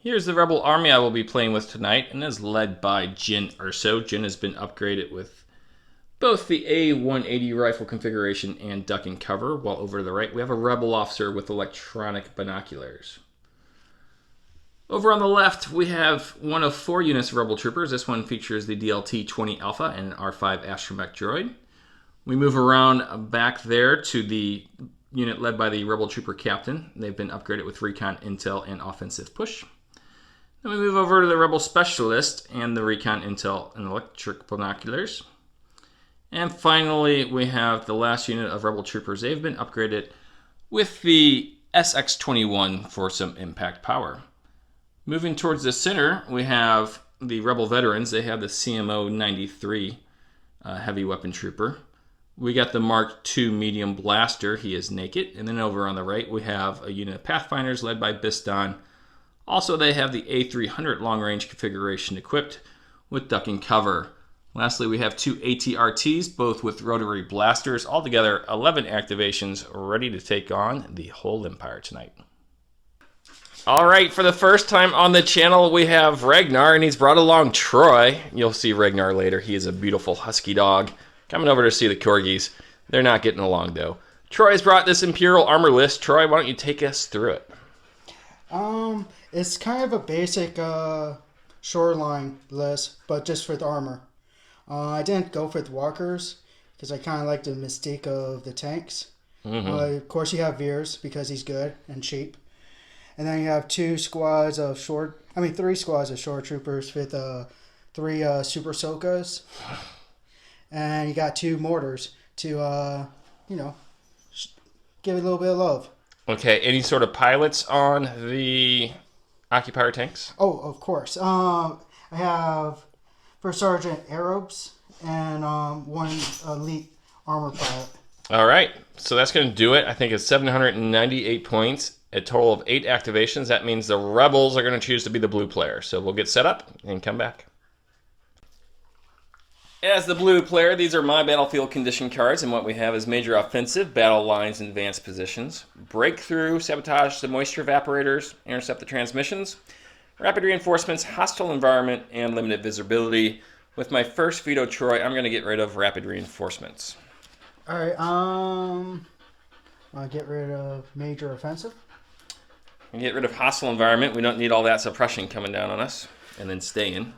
Here's the Rebel army I will be playing with tonight, and is led by Jin Urso. Jin has been upgraded with both the A180 rifle configuration and duck and cover, while over to the right we have a Rebel officer with electronic binoculars. Over on the left we have one of 4 units of Rebel troopers. This one features the DLT-20 Alpha and an R5 astromech droid. We move around back there to the unit led by the Rebel trooper captain. They've been upgraded with recon, intel, and offensive push. Then we move over to the Rebel Specialist and the Recon Intel and Electric Binoculars. And finally, we have the last unit of Rebel Troopers. They've been upgraded with the SX-21 for some impact power. Moving towards the center, we have the Rebel Veterans. They have the CMO-93 Heavy Weapon Trooper. We got the Mark II Medium Blaster. He is naked. And then over on the right, we have a unit of Pathfinders led by Biston. Also, they have the A300 long-range configuration equipped with duck and cover. Lastly, we have 2 ATRTs, both with rotary blasters. Altogether, 11 activations ready to take on the whole Empire tonight. All right, for the first time on the channel, we have Ragnar, and he's brought along Troy. You'll see Ragnar later. He is a beautiful husky dog. Coming over to see the Corgis. They're not getting along, though. Troy's brought this Imperial armor list. Troy, why don't you take us through it? It's kind of a basic shoreline list, but just with armor. I didn't go for the walkers because I kind of like the mystique of the tanks. Of course, you have Veers because he's good and cheap. And then you have 3 squads of shore troopers with 3 super Sokas. And you got 2 mortars to, give it a little bit of love. Okay, any sort of pilots on the occupier tanks? Oh, of course. I have First Sergeant Arabs and 1 elite armor pilot. All right, so that's going to do it. I think it's 798 points, a total of 8 activations. That means the Rebels are going to choose to be the blue player. So we'll get set up and come back. As the blue player, these are my battlefield condition cards, and what we have is major offensive, battle lines, and advanced positions, breakthrough, sabotage the moisture evaporators, intercept the transmissions, rapid reinforcements, hostile environment, and limited visibility. With my first veto, Troy, I'm going to get rid of rapid reinforcements. All right, I'll get rid of major offensive. And get rid of hostile environment. We don't need all that suppression coming down on us. And then stay in.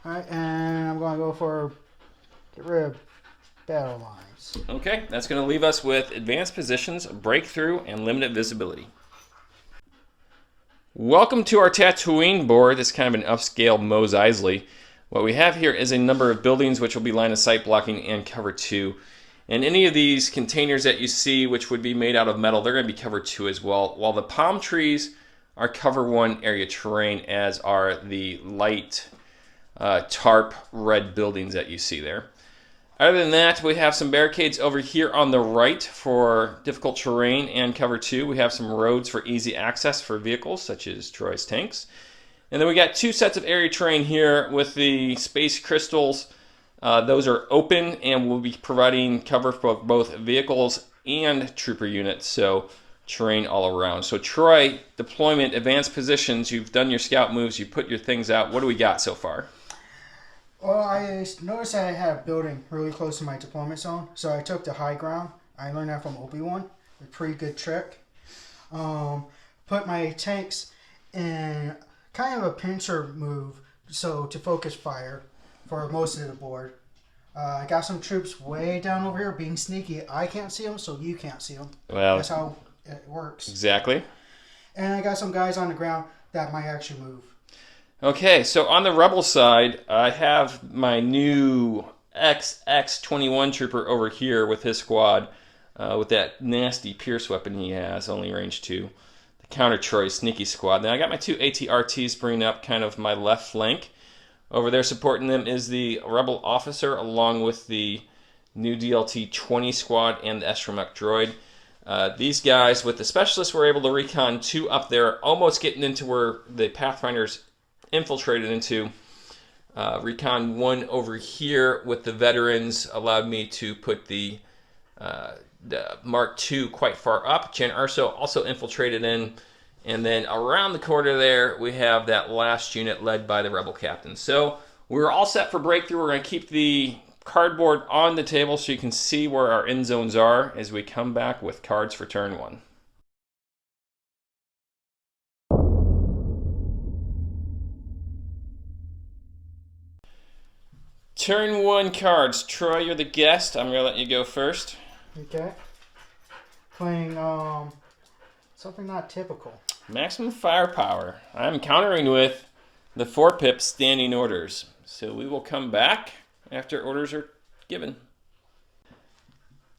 All right, and I'm going to go for get rid of battle lines. Okay, that's going to leave us with advanced positions, breakthrough, and limited visibility. Welcome to our Tatooine board. This is kind of an upscale Mos Eisley. What we have here is a number of buildings which will be line of sight blocking and cover 2. And any of these containers that you see, which would be made out of metal, they're going to be cover 2 as well. While the palm trees are cover 1 area terrain, as are the light tarp red buildings that you see there. Other than that, we have some barricades over here on the right for difficult terrain and cover 2. We have some roads for easy access for vehicles such as Troy's tanks. And then we got 2 sets of area terrain here with the space crystals. Those are open and will be providing cover for both vehicles and trooper units. So terrain all around. So Troy, deployment, advanced positions, you've done your scout moves, you put your things out. What do we got so far? Well, I noticed that I had a building really close to my deployment zone, so I took the high ground. I learned that from Obi-Wan, a pretty good trick. Put my tanks in kind of a pincer move, so to focus fire for most of the board. I got some troops way down over here being sneaky. I can't see them, so you can't see them. Well, that's how it works. Exactly. And I got some guys on the ground that might actually move. Okay, so on the Rebel side, I have my new XX21 trooper over here with his squad, with that nasty Pierce weapon he has, only range 2. The counter Troy sneaky squad. Then I got my 2 ATRTs bringing up kind of my left flank. Over there supporting them is the Rebel officer along with the new DLT 20 squad and the Estromech droid. These guys with the specialists were able to recon 2 up there, almost getting into where the Pathfinders infiltrated into. Recon 1 over here with the veterans allowed me to put the Mark II quite far up. Jen Urso also infiltrated in. And then around the corner there, we have that last unit led by the Rebel captain. So we're all set for breakthrough. We're going to keep the cardboard on the table so you can see where our end zones are as we come back with cards for turn 1. Turn 1 cards. Troy, you're the guest. I'm going to let you go first. Okay. Playing something not typical. Maximum firepower. I'm countering with the 4-pip standing orders. So we will come back after orders are given.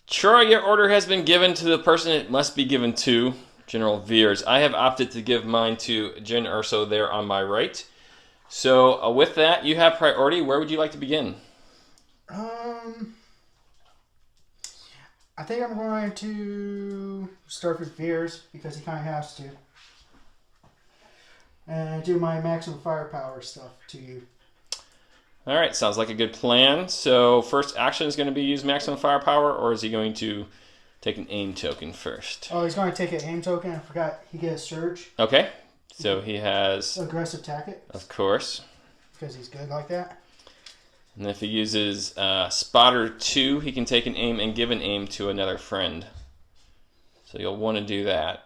Troy, your order has been given to the person it must be given to, General Veers. I have opted to give mine to Jyn Erso there on my right. So with that, you have priority. Where would you like to begin? I think I'm going to start with Veers because he kind of has to. And do my maximum firepower stuff to you. All right, sounds like a good plan. So first action is going to be use maximum firepower, or is he going to take an aim token first? Oh, he's going to take an aim token. I forgot he gets surge. Okay, so he has aggressive tactic. Of course. Because he's good like that. And if he uses Spotter 2, he can take an aim and give an aim to another friend. So you'll want to do that.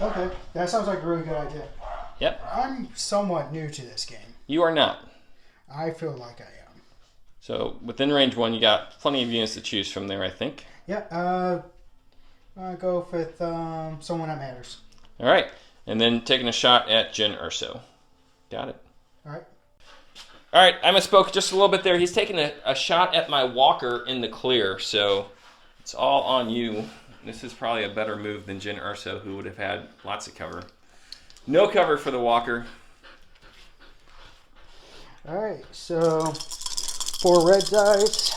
Okay, that sounds like a really good idea. Yep. I'm somewhat new to this game. You are not. I feel like I am. So within range 1, you got plenty of units to choose from there, I think. Yeah, I'll go with someone that matters. All right, and then taking a shot at Jyn Erso. Got it. All right. All right, I misspoke just a little bit there. He's taking a shot at my walker in the clear, so it's all on you. This is probably a better move than Jyn Erso, who would have had lots of cover. No cover for the walker. All right, so 4 red dice.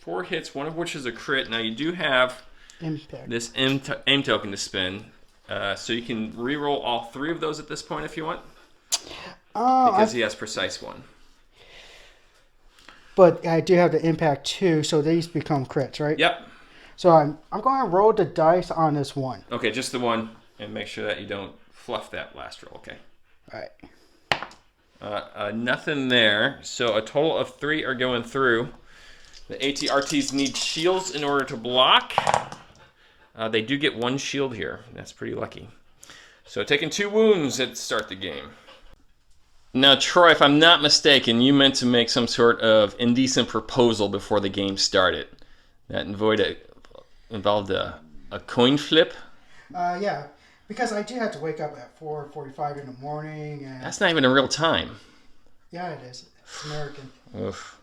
4 hits, one of which is a crit. Now you do have Impact. this aim token to spend, so you can reroll all 3 of those at this point if you want, because he has precise 1. But I do have the impact too, so these become crits, right? Yep. So I'm going to roll the dice on this one. Okay, just the one, and make sure that you don't fluff that last roll. Okay. All right. Nothing there. So a total of 3 are going through. The ATRTs need shields in order to block. They do get 1 shield here. That's pretty lucky. So taking 2 wounds at the start of the game. Now, Troy, if I'm not mistaken, you meant to make some sort of indecent proposal before the game started. That involved a coin flip? Yeah, because I do have to wake up at 4:45 in the morning. And that's not even a real time. Yeah, it is. It's American. Oof.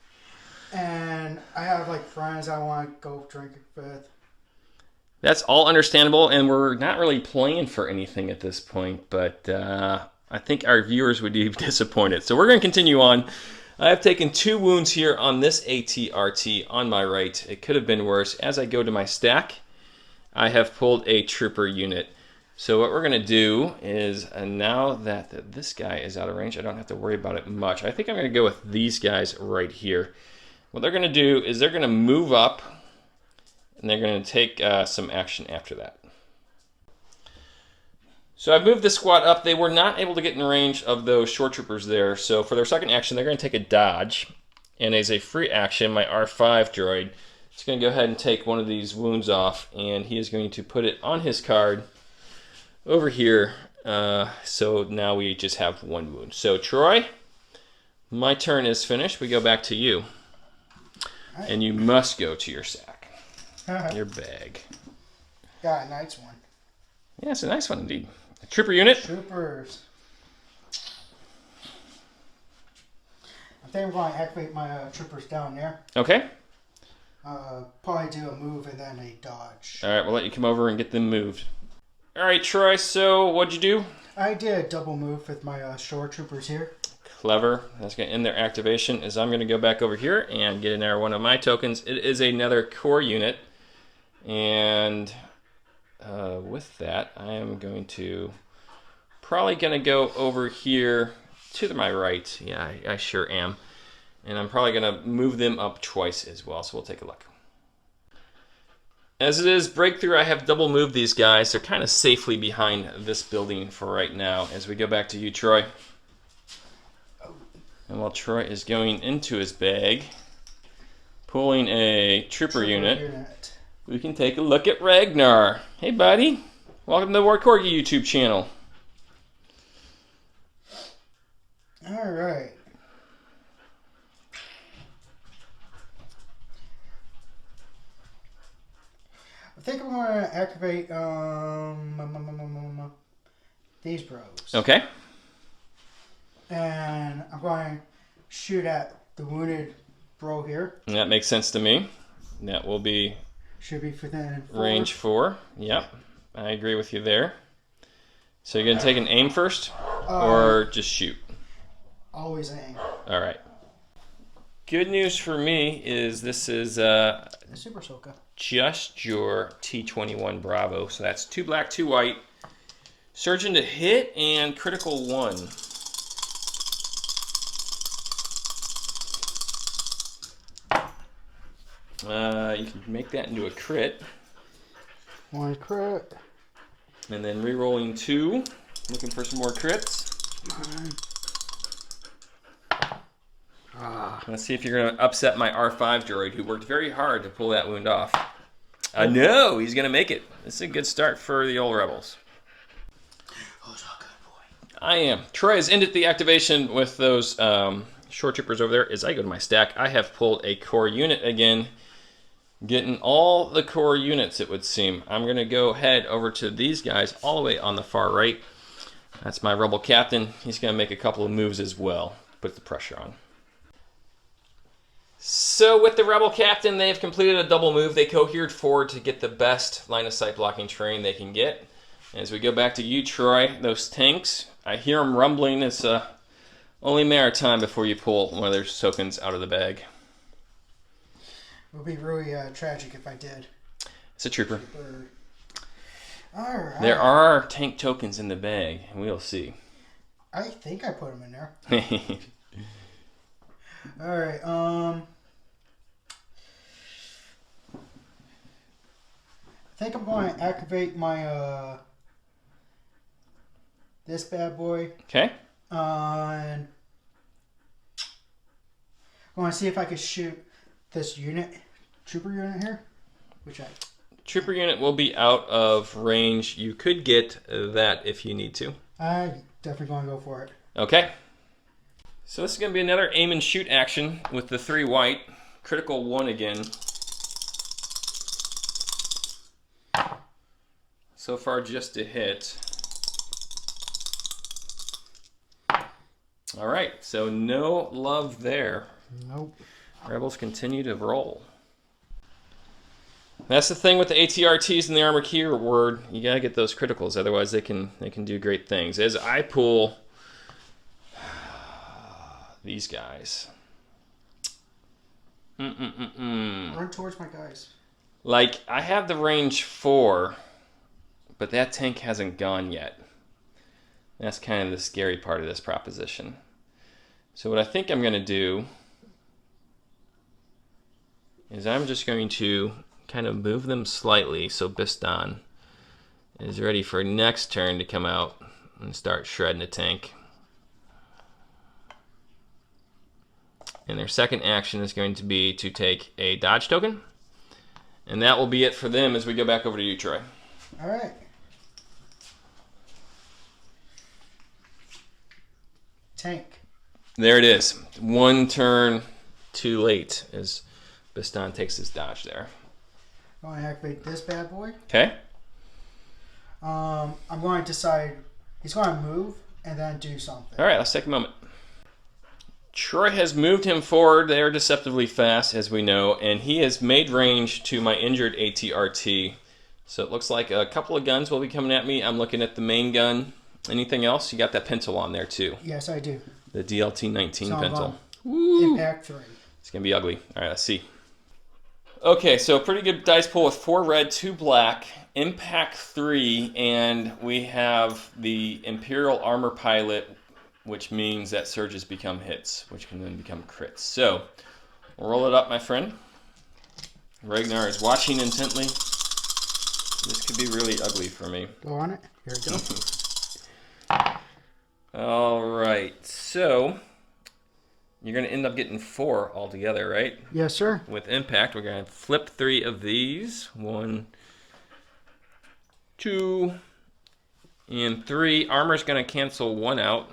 And I have like friends I want to go drink with. That's all understandable, and we're not really playing for anything at this point, but I think our viewers would be disappointed. So we're going to continue on. I have taken 2 wounds here on this ATRT on my right. It could have been worse. As I go to my stack, I have pulled a trooper unit. So what we're going to do is, now that this guy is out of range, I don't have to worry about it much. I think I'm going to go with these guys right here. What they're going to do is they're going to move up, and they're going to take some action after that. So I've moved this squad up. They were not able to get in range of those shore troopers there. So for their second action, they're going to take a dodge. And as a free action, my R5 droid is going to go ahead and take one of these wounds off. And he is going to put it on his card over here. So now we just have 1 wound. So Troy, my turn is finished. We go back to you. And you must go to your sack. Your bag. Got a nice one. Yeah, it's a nice one indeed. A trooper unit. Troopers. think I'm going to activate my troopers down there. Okay. Probably do a move and then a dodge. All right, we'll let you come over and get them moved. All right, Troy, so what'd you do? I did a double move with my shore troopers here. Clever. That's going to end their activation. As I'm going to go back over here and get in there one of my tokens. It is another core unit. And with that, I am going to probably going to go over here to my right. Yeah, I sure am. And I'm probably going to move them up twice as well. So we'll take a look. As it is breakthrough, I have double moved these guys. They're kind of safely behind this building for right now. As we go back to you, Troy. And while Troy is going into his bag, pulling a trooper unit, we can take a look at Ragnar. Hey, buddy. Welcome to the War Corgi YouTube channel. All right. I think I'm going to activate these bros. Okay. And I'm going to shoot at the wounded bro here. And that makes sense to me. That will be should be within 4. Range 4. Yep. I agree with you there. So you're going to take an aim first or just shoot? Always aim. All right. Good news for me is this is Super Soka. Just your T21 Bravo. So that's 2 black, 2 white. Surgeon to hit and critical 1. You can make that into a crit. 1 crit. And then re-rolling 2. Looking for some more crits. Let's see if you're going to upset my R5 droid, who worked very hard to pull that wound off. No, he's going to make it. This is a good start for the old rebels. Who's a good boy? I am. Troy has ended the activation with those shore troopers over there. As I go to my stack, I have pulled a core unit again. Getting all the core units, it would seem. I'm going to go head over to these guys all the way on the far right. That's my rebel captain. He's going to make a couple of moves as well. Put the pressure on. So with the rebel captain, they've completed a double move. They cohered forward to get the best line of sight blocking terrain they can get. As we go back to you, Troy, those tanks, I hear them rumbling. It's only a matter of time before you pull one of their tokens out of the bag. It would be really tragic if I did. It's a trooper. All right. There are tank tokens in the bag, and we'll see. I think I put them in there. All right. I think I'm going to activate my this bad boy. Okay. And I want to see if I can shoot this trooper unit here, Trooper unit will be out of range. You could get that if you need to. I definitely going to go for it. Okay. So this is going to be another aim and shoot action with the 3 white. Critical 1 again. So far just a hit. All right, so no love there. Nope. Rebels continue to roll. That's the thing with the ATRTs and the armor keyword. You gotta get those criticals, otherwise they can do great things. As I pull these guys. Run towards my guys. Like, I have the range 4, but that tank hasn't gone yet. That's kind of the scary part of this proposition. So what I think I'm going to do is I'm just going to kind of move them slightly so Bistan is ready for next turn to come out and start shredding a tank. And their second action is going to be to take a dodge token. And that will be it for them as we go back over to you, Troy. All right. Tank. There it is. 1 turn too late as Bistan takes his dodge there. I'm going to activate this bad boy. Okay. I'm going to decide he's going to move and then do something. All right, let's take a moment. Troy has moved him forward. They are deceptively fast, as we know, and he has made range to my injured ATRT. So it looks like a couple of guns will be coming at me. I'm looking at the main gun. Anything else? You got that pencil on there, too. Yes, I do. The DLT-19 So pencil. Impact 3. It's going to be ugly. All right, let's see. Okay, so pretty good dice pool with 4 red, 2 black, Impact 3, and we have the Imperial Armor Pilot, which means that surges become hits, which can then become crits. So, roll it up, my friend. Ragnar is watching intently. This could be really ugly for me. Go on it. Here we go. All right, so you're going to end up getting 4 altogether, right? Yes, sir. With impact, we're going to flip 3 of these. 1, 2, and 3. Armor's going to cancel 1 out.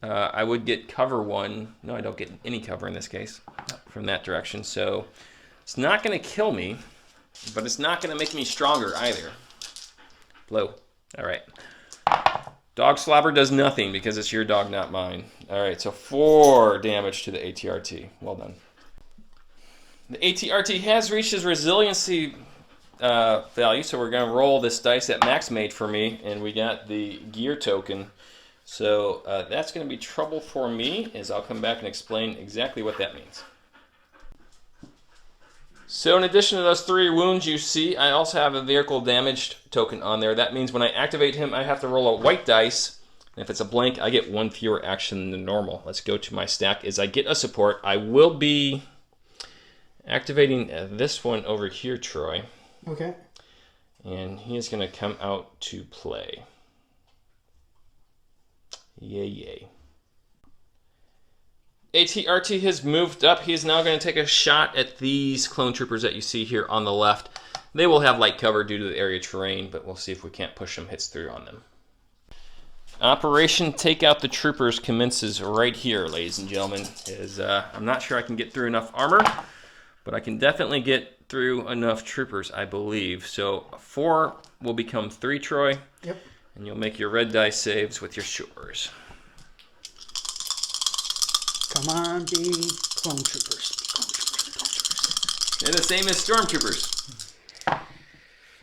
I would get cover 1. No, I don't get any cover in this case from that direction. So it's not going to kill me, but it's not going to make me stronger either. Blow. All right. Dog slobber does nothing because it's your dog, not mine. All right, so 4 damage to the ATRT. Well done. The ATRT has reached his resiliency value, so we're going to roll this dice that Max made for me, and we got the gear token. So that's going to be trouble for me, as I'll come back and explain exactly what that means. So in addition to those 3 wounds you see, I also have a vehicle damaged token on there. That means when I activate him, I have to roll a white dice. And if it's a blank, I get 1 fewer action than normal. Let's go to my stack. As I get a support, I will be activating this one over here, Troy. Okay. And he is going to come out to play. Yay, yay. ATRT has moved up. He's now going to take a shot at these clone troopers that you see here on the left. They will have light cover due to the area terrain, but we'll see if we can't push some hits through on them. Operation Take Out the Troopers commences right here, ladies and gentlemen. I'm not sure I can get through enough armor, but I can definitely get through enough troopers, I believe. So 4 will become 3, Troy. Yep. And you'll make your red dice saves with your shores. Come on, be clone troopers. Clone troopers, clone troopers. They're the same as stormtroopers.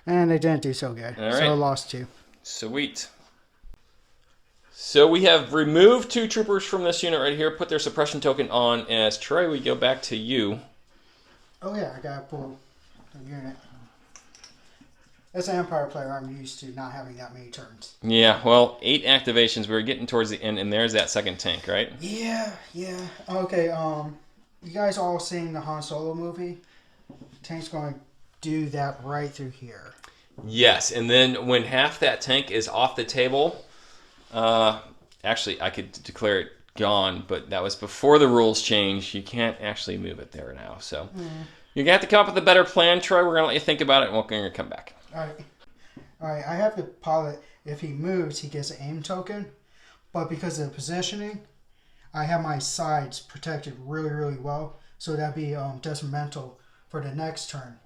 And they didn't do so good. All right. So I lost 2. Sweet. So we have removed 2 troopers from this unit right here, put their suppression token on. As Troy, we go back to you. Oh yeah, I gotta pull the unit. As an Empire player, I'm used to not having that many turns. Yeah, well, 8 activations. We're getting towards the end, and there's that second tank, right? Yeah. Okay, you guys all seen the Han Solo movie? Tank's going to do that right through here. Yes, and then when half that tank is off the table, actually, I could declare it gone, but that was before the rules changed. You can't actually move it there now, so you're going to have to come up with a better plan, Troy. We're going to let you think about it, and we're going to come back. All right. I have the pilot. If he moves, he gets an aim token. But because of the positioning, I have my sides protected really, really well. So that'd be detrimental for the next turn.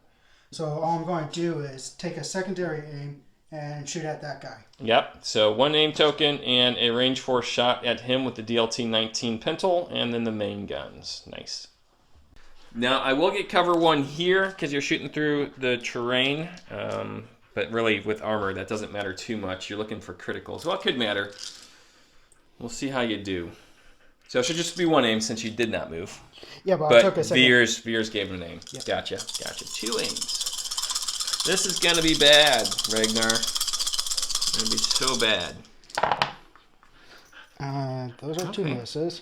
So all I'm going to do is take a secondary aim and shoot at that guy. Yep. So 1 aim token and a range force shot at him with the DLT-19 Pintle, and then the main guns. Nice. Now, I will get cover 1 here because you're shooting through the terrain, but really with armor, that doesn't matter too much. You're looking for criticals. Well, it could matter. We'll see how you do. So it should just be 1 aim since you did not move. Yeah, but I But took a second. Veers gave him an aim. Yep. Gotcha. 2 aims. This is going to be bad, Ragnar. It's going to be so bad. Those are 2 Okay. misses.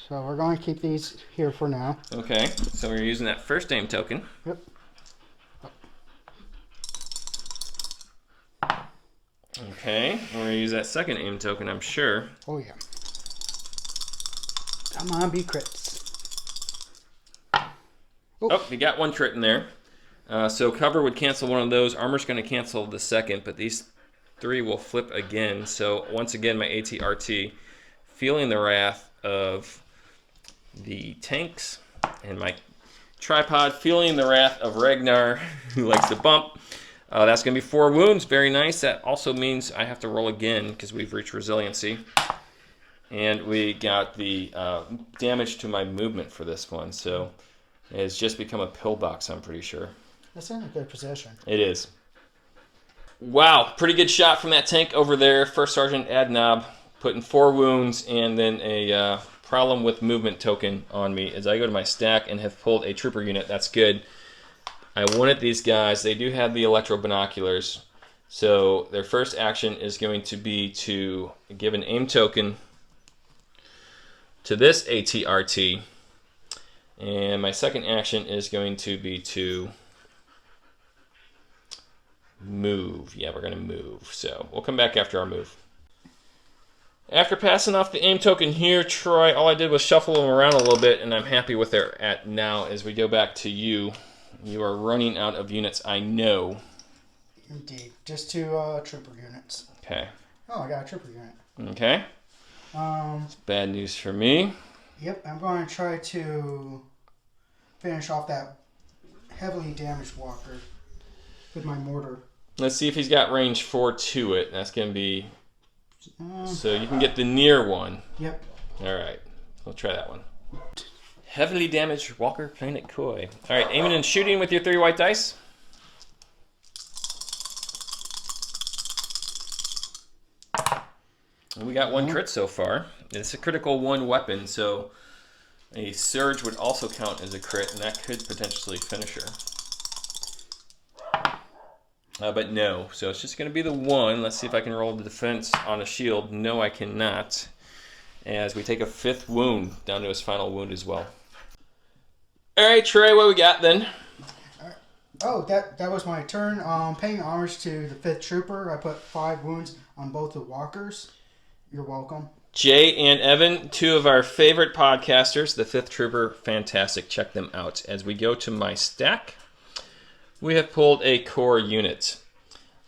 So we're going to keep these here for now. Okay, so we're using that first aim token. Yep. Okay, we're going to use that second aim token, I'm sure. Oh, yeah. Come on, be crits. Oh, you got 1 crit in there. So cover would cancel 1 of those. Armor's going to cancel the second, but these 3 will flip again. So once again, my ATRT, feeling the wrath of the tanks, and my tripod, feeling the wrath of Ragnar, who likes to bump. That's going to be 4 wounds. Very nice. That also means I have to roll again because we've reached resiliency. And we got the damage to my movement for this one, so it's just become a pillbox, I'm pretty sure. That's in a good position. It is. Wow, pretty good shot from that tank over there. First Sergeant Adnob putting 4 wounds and then a problem with movement token on me as I go to my stack and have pulled a trooper unit. That's good. I wanted these guys. They do have the electro binoculars. So their first action is going to be to give an aim token to this ATRT. And my second action is going to be to move. Yeah, we're going to move. So we'll come back after our move. After passing off the aim token here, Troy, all I did was shuffle them around a little bit, and I'm happy with where they're at now. As we go back to you, you are running out of units, I know. Indeed. Just 2 trooper units. Okay. Oh, I got a trooper unit. Okay. It's bad news for me. Yep, I'm going to try to finish off that heavily damaged walker with my mortar. Let's see if he's got range 4 to it. That's going to be... So you can get the near one. Yep. All right. We'll try that one. Heavily damaged walker playing it coy. All right, aiming and shooting with your 3 white dice. And we got 1 crit so far. It's a critical 1 weapon, so a surge would also count as a crit, and that could potentially finish her. But no, so it's just going to be the 1. Let's see if I can roll the defense on a shield. No, I cannot. As we take a 5th wound down to his final wound as well. All right, Trey, what we got then? Oh, that was my turn. Paying homage to the 5th trooper. I put 5 wounds on both the walkers. You're welcome. Jay and Evan, 2 of our favorite podcasters. The 5th trooper, fantastic. Check them out. As we go to my stack, we have pulled a core unit.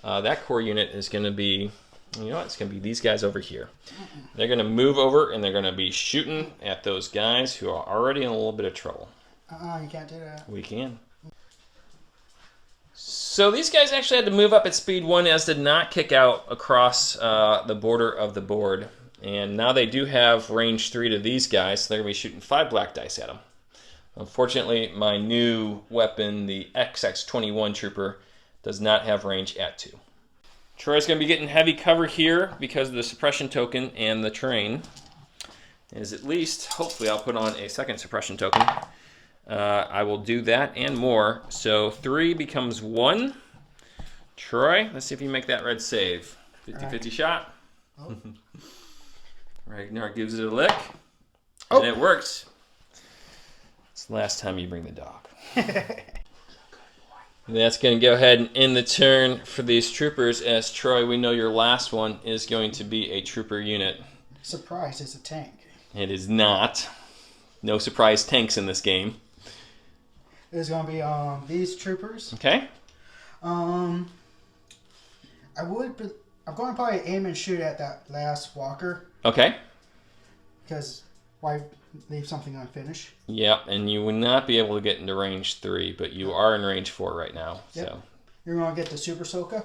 That core unit is going to be, you know what, it's going to be these guys over here. They're going to move over and they're going to be shooting at those guys who are already in a little bit of trouble. You can't do that. We can. So these guys actually had to move up at speed 1 as did not kick out across the border of the board. And now they do have range 3 to these guys, so they're going to be shooting 5 black dice at them. Unfortunately, my new weapon, the XX-21 Trooper, does not have range at 2. Troy's going to be getting heavy cover here because of the suppression token and the terrain. Is at least, hopefully I'll put on a second suppression token. I will do that and more. So 3 becomes 1. Troy, let's see if you make that red save. 50-50 shot. Oh. Ragnar gives it a lick. And it works. It's the last time you bring the dog. That's going to go ahead and end the turn for these troopers. As Troy, we know your last one is going to be a trooper unit. Surprise, it's a tank. It is not. No surprise tanks in this game. It's going to be these troopers. Okay. I'm going to probably aim and shoot at that last walker. Okay. Because why leave something unfinished? Yep, and you will not be able to get into range 3, but you are in range 4 right now. Yep. So You're going to get the Super Soka?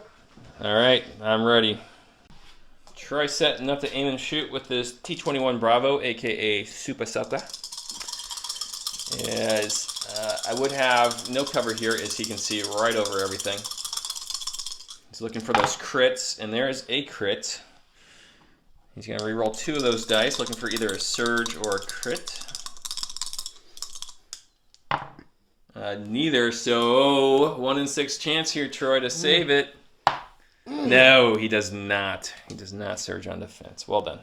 all right, I'm ready. Troy setting up to aim and shoot with this T-21 Bravo, aka Super Soka. As I would have no cover here, as he can see right over everything. He's looking for those crits, and there is a crit. He's going to reroll 2 of those dice, looking for either a surge or a crit. Neither, so 1 in 6 chance here, Troy, to save it. No, he does not. He does not surge on defense. Well done.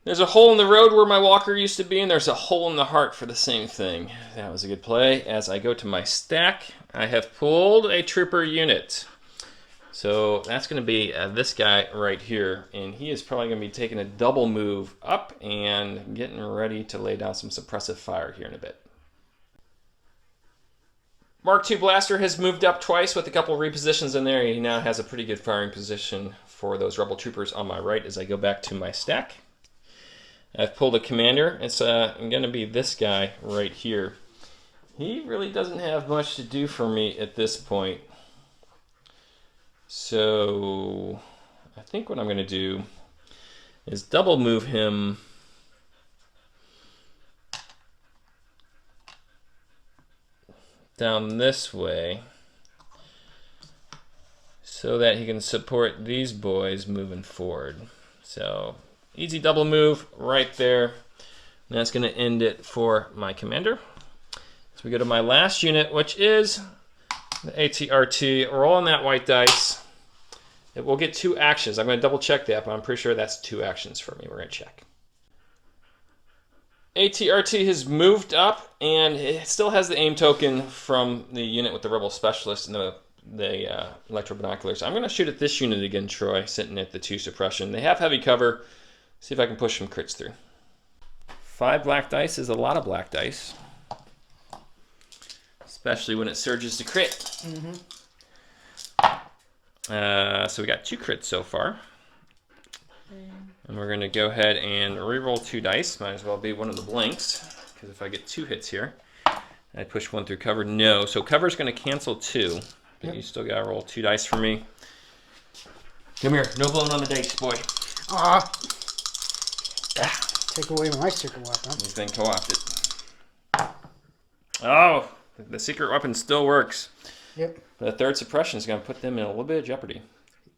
There's a hole in the road where my walker used to be, and there's a hole in the heart for the same thing. That was a good play. As I go to my stack, I have pulled a trooper unit. So that's going to be this guy right here, and he is probably going to be taking a double move up and getting ready to lay down some suppressive fire here in a bit. Mark II Blaster has moved up twice with a couple repositions in there. He now has a pretty good firing position for those Rebel Troopers on my right as I go back to my stack. I've pulled a commander. It's going to be this guy right here. He really doesn't have much to do for me at this point. So I think what I'm going to do is double move him down this way so that he can support these boys moving forward. So easy double move right there. And that's going to end it for my commander. So we go to my last unit, which is the ATRT. Rolling that white dice. It will get 2 actions. I'm going to double check that, but I'm pretty sure that's 2 actions for me. We're going to check. ATRT has moved up, and it still has the aim token from the unit with the Rebel Specialist and the electro binoculars. I'm going to shoot at this unit again, Troy, sitting at the 2 suppression. They have heavy cover. See if I can push some crits through. 5 black dice is a lot of black dice, especially when it surges to crit. So we got 2 crits so far. And we're going to go ahead and re-roll 2 dice. Might as well be one of the blanks, because if I get 2 hits here, I push 1 through cover. No, so cover's going to cancel 2, but you still got to roll 2 dice for me. Come here, no blowing on the dice, boy. Take away my secret weapon. He's been co-opted. Oh, the secret weapon still works. Yep. The 3rd suppression is going to put them in a little bit of jeopardy.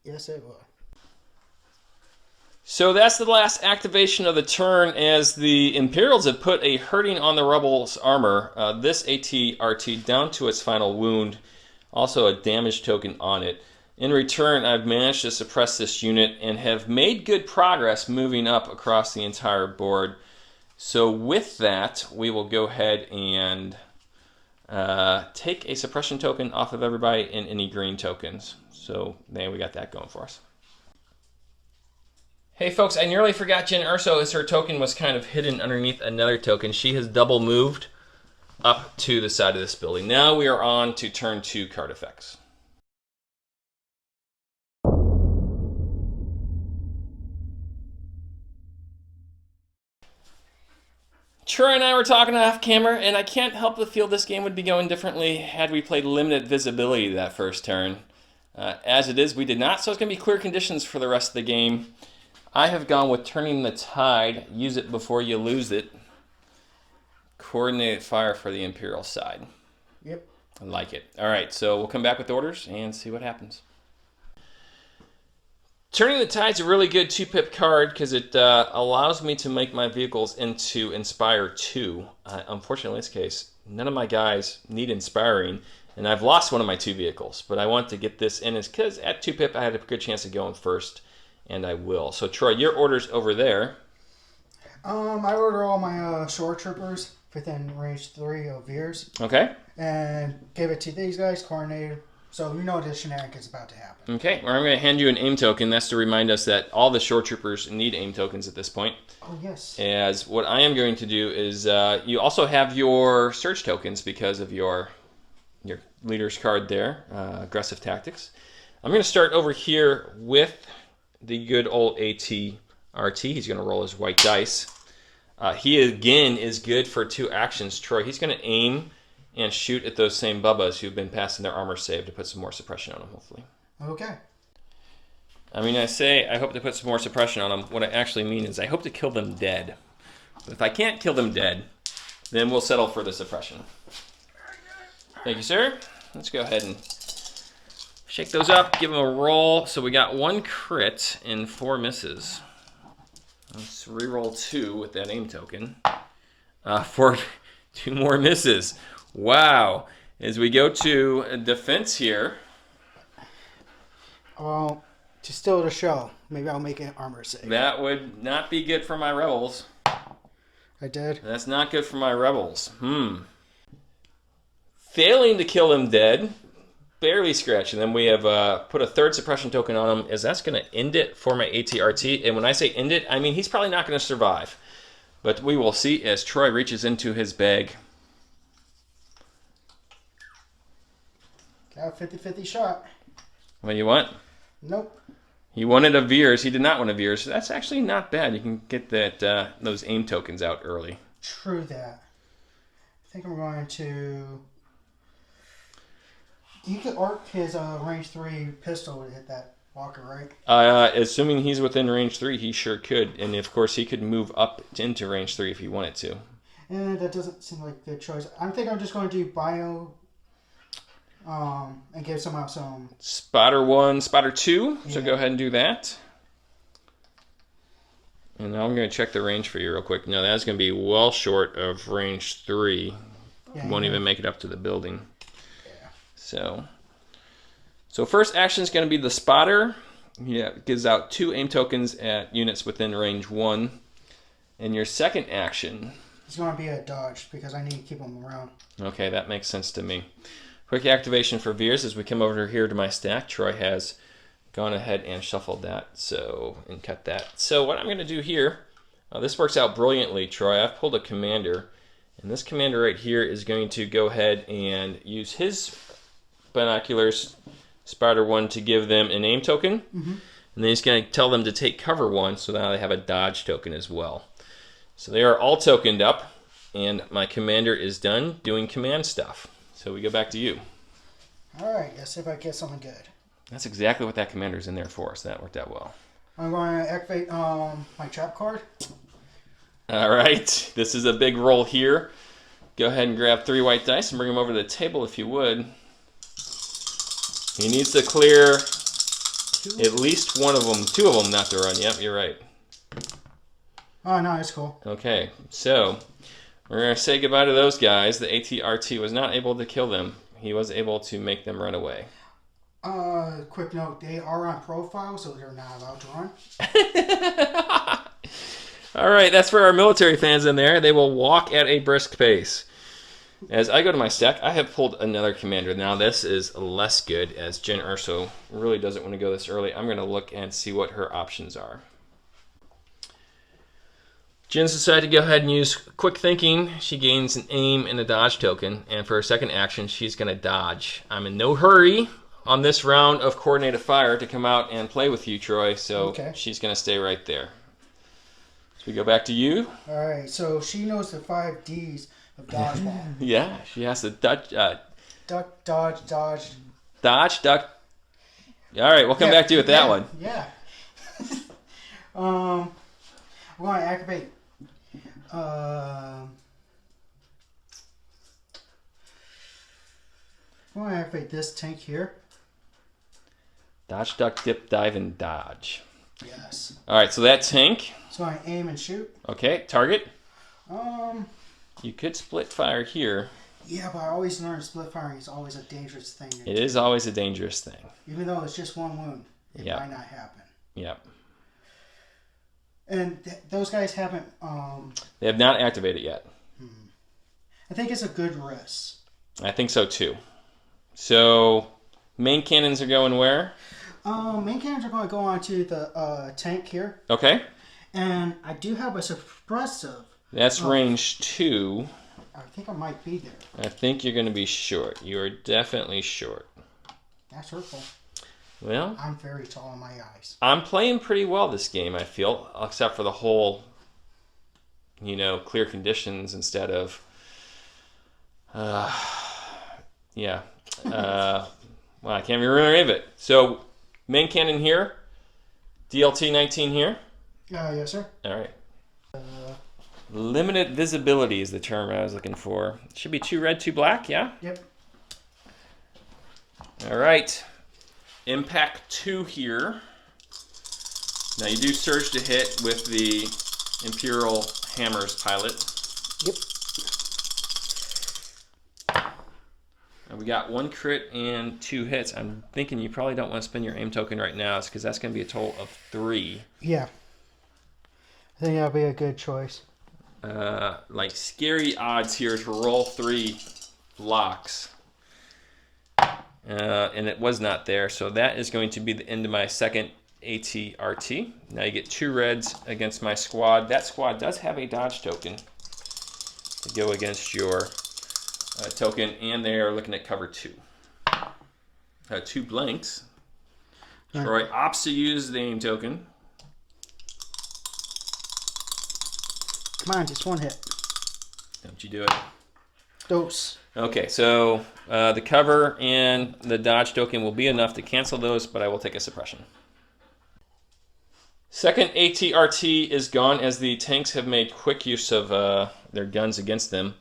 Yes, it will. So that's the last activation of the turn, as the Imperials have put a hurting on the Rebels' armor. This ATRT down to its final wound. Also a damage token on it. In return, I've managed to suppress this unit and have made good progress moving up across the entire board. So with that, we will go ahead and take a suppression token off of everybody and any green tokens. So there we got that going for us. Hey folks, I nearly forgot Jyn Erso, as her token was kind of hidden underneath another token. She has double moved up to the side of this building. Now we are on to turn 2 card effects. Troy and I were talking off camera, and I can't help but feel this game would be going differently had we played limited visibility that first turn. As it is, we did not, so it's going to be clear conditions for the rest of the game. I have gone with turning the tide, use it before you lose it. Coordinated fire for the Imperial side. Yep. I like it. All right, so we'll come back with orders and see what happens. Turning the Tide's a really good 2-pip card because it allows me to make my vehicles into Inspire 2. Unfortunately, in this case, none of my guys need Inspiring, and I've lost one of my 2 vehicles. But I want to get this in because at 2-pip I had a good chance of going first, and I will. So Troy, your order's over there. I order all my shore troopers within range 3 of Veers. Okay. And give it to these guys, coordinated. So you know the shenanigans about to happen. Okay, well, I'm going to hand you an aim token. That's to remind us that all the shore troopers need aim tokens at this point. Oh, yes. As what I am going to do is you also have your surge tokens because of your leader's card there, aggressive tactics. I'm going to start over here with the good old ATRT. He's going to roll his white dice. He, again, is good for 2 actions. Troy, he's going to aim and shoot at those same Bubbas who've been passing their armor save to put some more suppression on them, hopefully. Okay. I mean, I say I hope to put some more suppression on them. What I actually mean is I hope to kill them dead. But if I can't kill them dead, then we'll settle for the suppression. Thank you, sir. Let's go ahead and shake those up, give them a roll. So we got 1 crit and 4 misses. Let's re-roll 2 with that aim token for 2 more misses. Wow. As we go to defense here. Well, to steal the show, maybe I'll make an armor save. That would not be good for my rebels. I did. That's not good for my rebels. Failing to kill them dead. Barely scratching them. We have put a 3rd suppression token on him. Is that's going to end it for my ATRT? And when I say end it, I mean he's probably not going to survive. But we will see as Troy reaches into his bag. Got a 50-50 shot. What do you want? Nope. He wanted a Veers. He did not want a Veers. So that's actually not bad. You can get that those aim tokens out early. True that. I think I'm going to... You could arc his range 3 pistol to hit that Walker, right? Assuming he's within range 3, he sure could. And of course, he could move up into range 3 if he wanted to. And that doesn't seem like a good choice. I think I'm just going to do bio and give someone else some. Spotter 1, spotter 2. So Yeah. go ahead and do that. And now I'm going to check the range for you real quick. No, that's going to be well short of range 3. Yeah, Won't even make it up to the building. Yeah. So first action is going to be the spotter. Yeah, it gives out 2 aim tokens at units within range 1. And your second action. It's going to be a dodge because I need to keep them around. Okay, that makes sense to me. Quick activation for Veers as we come over here to my stack. Troy has gone ahead and shuffled that, and cut that. So what I'm going to do here, this works out brilliantly, Troy. I've pulled a commander, and this commander right here is going to go ahead and use his binoculars, spotter 1, to give them an aim token, and then he's going to tell them to take cover 1, so now they have a dodge token as well. So they are all tokened up, and my commander is done doing command stuff. So we go back to you. All right, let's see if I get something good. That's exactly what that commander's in there for, so that worked out well. I'm going to activate my trap card. All right, this is a big roll here. Go ahead and grab 3 white dice and bring them over to the table if you would. He needs to clear at least one of them, 2 of them not to run. Yep, you're right. Oh, no, it's cool. Okay, so we're going to say goodbye to those guys. The ATRT was not able to kill them. He was able to make them run away. Quick note, they are on profile, so they're not allowed to run. All right, that's for our military fans in there. They will walk at a brisk pace. As I go to my stack, I have pulled another commander. Now this is less good, as Jen Urso really doesn't want to go this early. I'm going to look and see what her options are. Jen's decided to go ahead and use quick thinking. She gains an aim and a dodge token, and for her second action, she's going to dodge. I'm in no hurry on this round of coordinated fire to come out and play with you, Troy, so she's going to stay right there. So we go back to you. All right, so she knows the 5 Ds of dodgeball. Yeah, she has to dodge. Duck, dodge, dodge. Dodge, duck. All right, we'll come back to you with that one. Yeah. I'm going to activate. I'm going to activate this tank here. Dodge, duck, dip, dive, and dodge. Yes. All right, so that tank. So I aim and shoot. Okay, target. Um. You could split fire here. Yeah, but I always learned split firing is always a dangerous thing. It is always a dangerous thing. Even though it's just 1 wound, it might not happen. Yep. And those guys haven't. They have not activated yet. I think it's a good risk. I think so too. So, main cannons are going where? Main cannons are going to go onto the tank here. Okay. And I do have a suppressive. That's range 2. I think I might be there. I think you're going to be short. You are definitely short. That's hurtful. Well, I'm very tall in my eyes. I'm playing pretty well this game, I feel, except for the whole, clear conditions instead of, yeah. Well, I can't remember any of it. So, main cannon here, DLT 19 here. Yes, sir. All right. Limited visibility is the term I was looking for. Should be 2 red, 2 black, yeah? Yep. All right. Impact 2 here. Now you do surge to hit with the Imperial Hammers pilot. Yep. And we got 1 crit and 2 hits. I'm thinking you probably don't want to spend your aim token right now, because that's going to be a total of 3. Yeah. I think that'll be a good choice. Like scary odds here to roll 3 blocks. And it was not there, so that is going to be the end of my second ATRT. Now you get 2 reds against my squad. That squad does have a dodge token to go against your token, and they are looking at cover 2. 2 blanks. Troy opts to use the aim token. Come on, just 1 hit. Don't you do it. Dose. Okay, so the cover and the dodge token will be enough to cancel those, but I will take a suppression. Second ATRT is gone as the tanks have made quick use of their guns against them.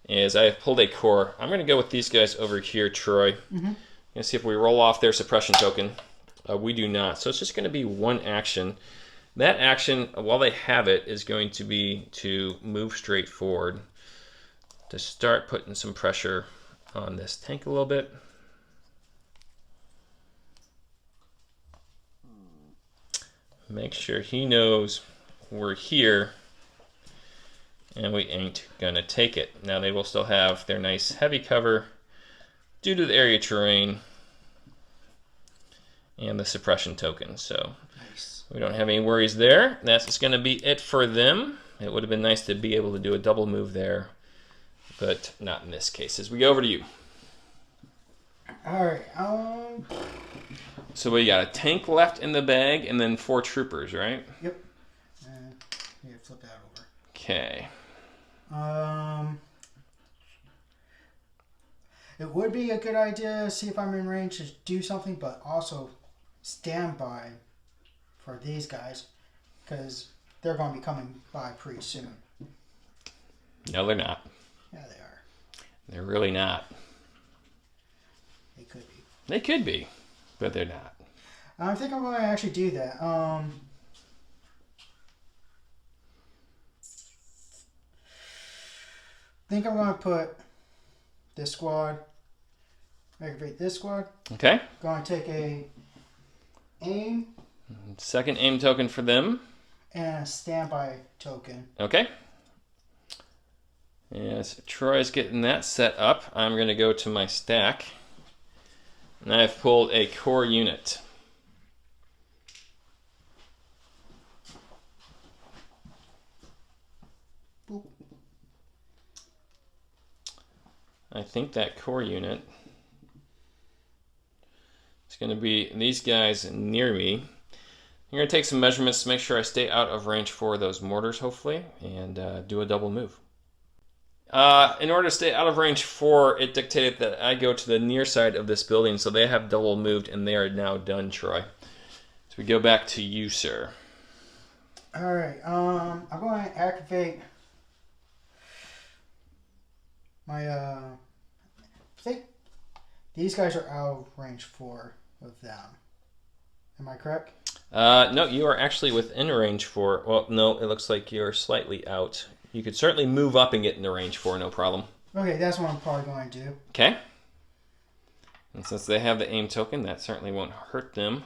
As I have pulled a core, I'm going to go with these guys over here, Troy. Mm-hmm. And see if we roll off their suppression token. We do not. So it's just going to be one action. That action, while they have it, is going to be to move straight forward to start putting some pressure on this tank a little bit. Make sure he knows we're here and we ain't gonna take it. Now they will still have their nice heavy cover due to the area terrain and the suppression token. So Nice. we don't have any worries there. That's just gonna be it for them. It would have been nice to be able to do a double move there, but not in this case. As we go over to you. All right. So we got a tank left in the bag and then 4 troopers, right? Yep. Yeah, flip that over. Okay. It would be a good idea to see if I'm in range to do something, but also stand by for these guys because they're going to be coming by pretty soon. No, they're not. Yeah, they are. They're really not. They could be. They could be, but they're not. I think I'm going to actually do that. I think I'm going to put this squad, activate this squad. Okay. Going to take a aim Second aim token for them. and a standby token. Okay. As Troy's getting that set up, I'm going to go to my stack. And I've pulled a core unit. Boop. I think that core unit is going to be these guys near me. I'm going to take some measurements to make sure I stay out of range for those mortars, hopefully, and do a double move. In order to stay out of range 4, it dictated that I go to the near side of this building, so they have double moved, and they are now done, Troy. So we go back to you, sir. All right. I'm going to activate my. I think these guys are out of range 4 of them. Am I correct? No, you are actually within range 4. Well, no, it looks like you're slightly out. You could certainly move up and get into range 4, no problem. Okay, that's what I'm probably going to do. Okay. And since they have the aim token, that certainly won't hurt them.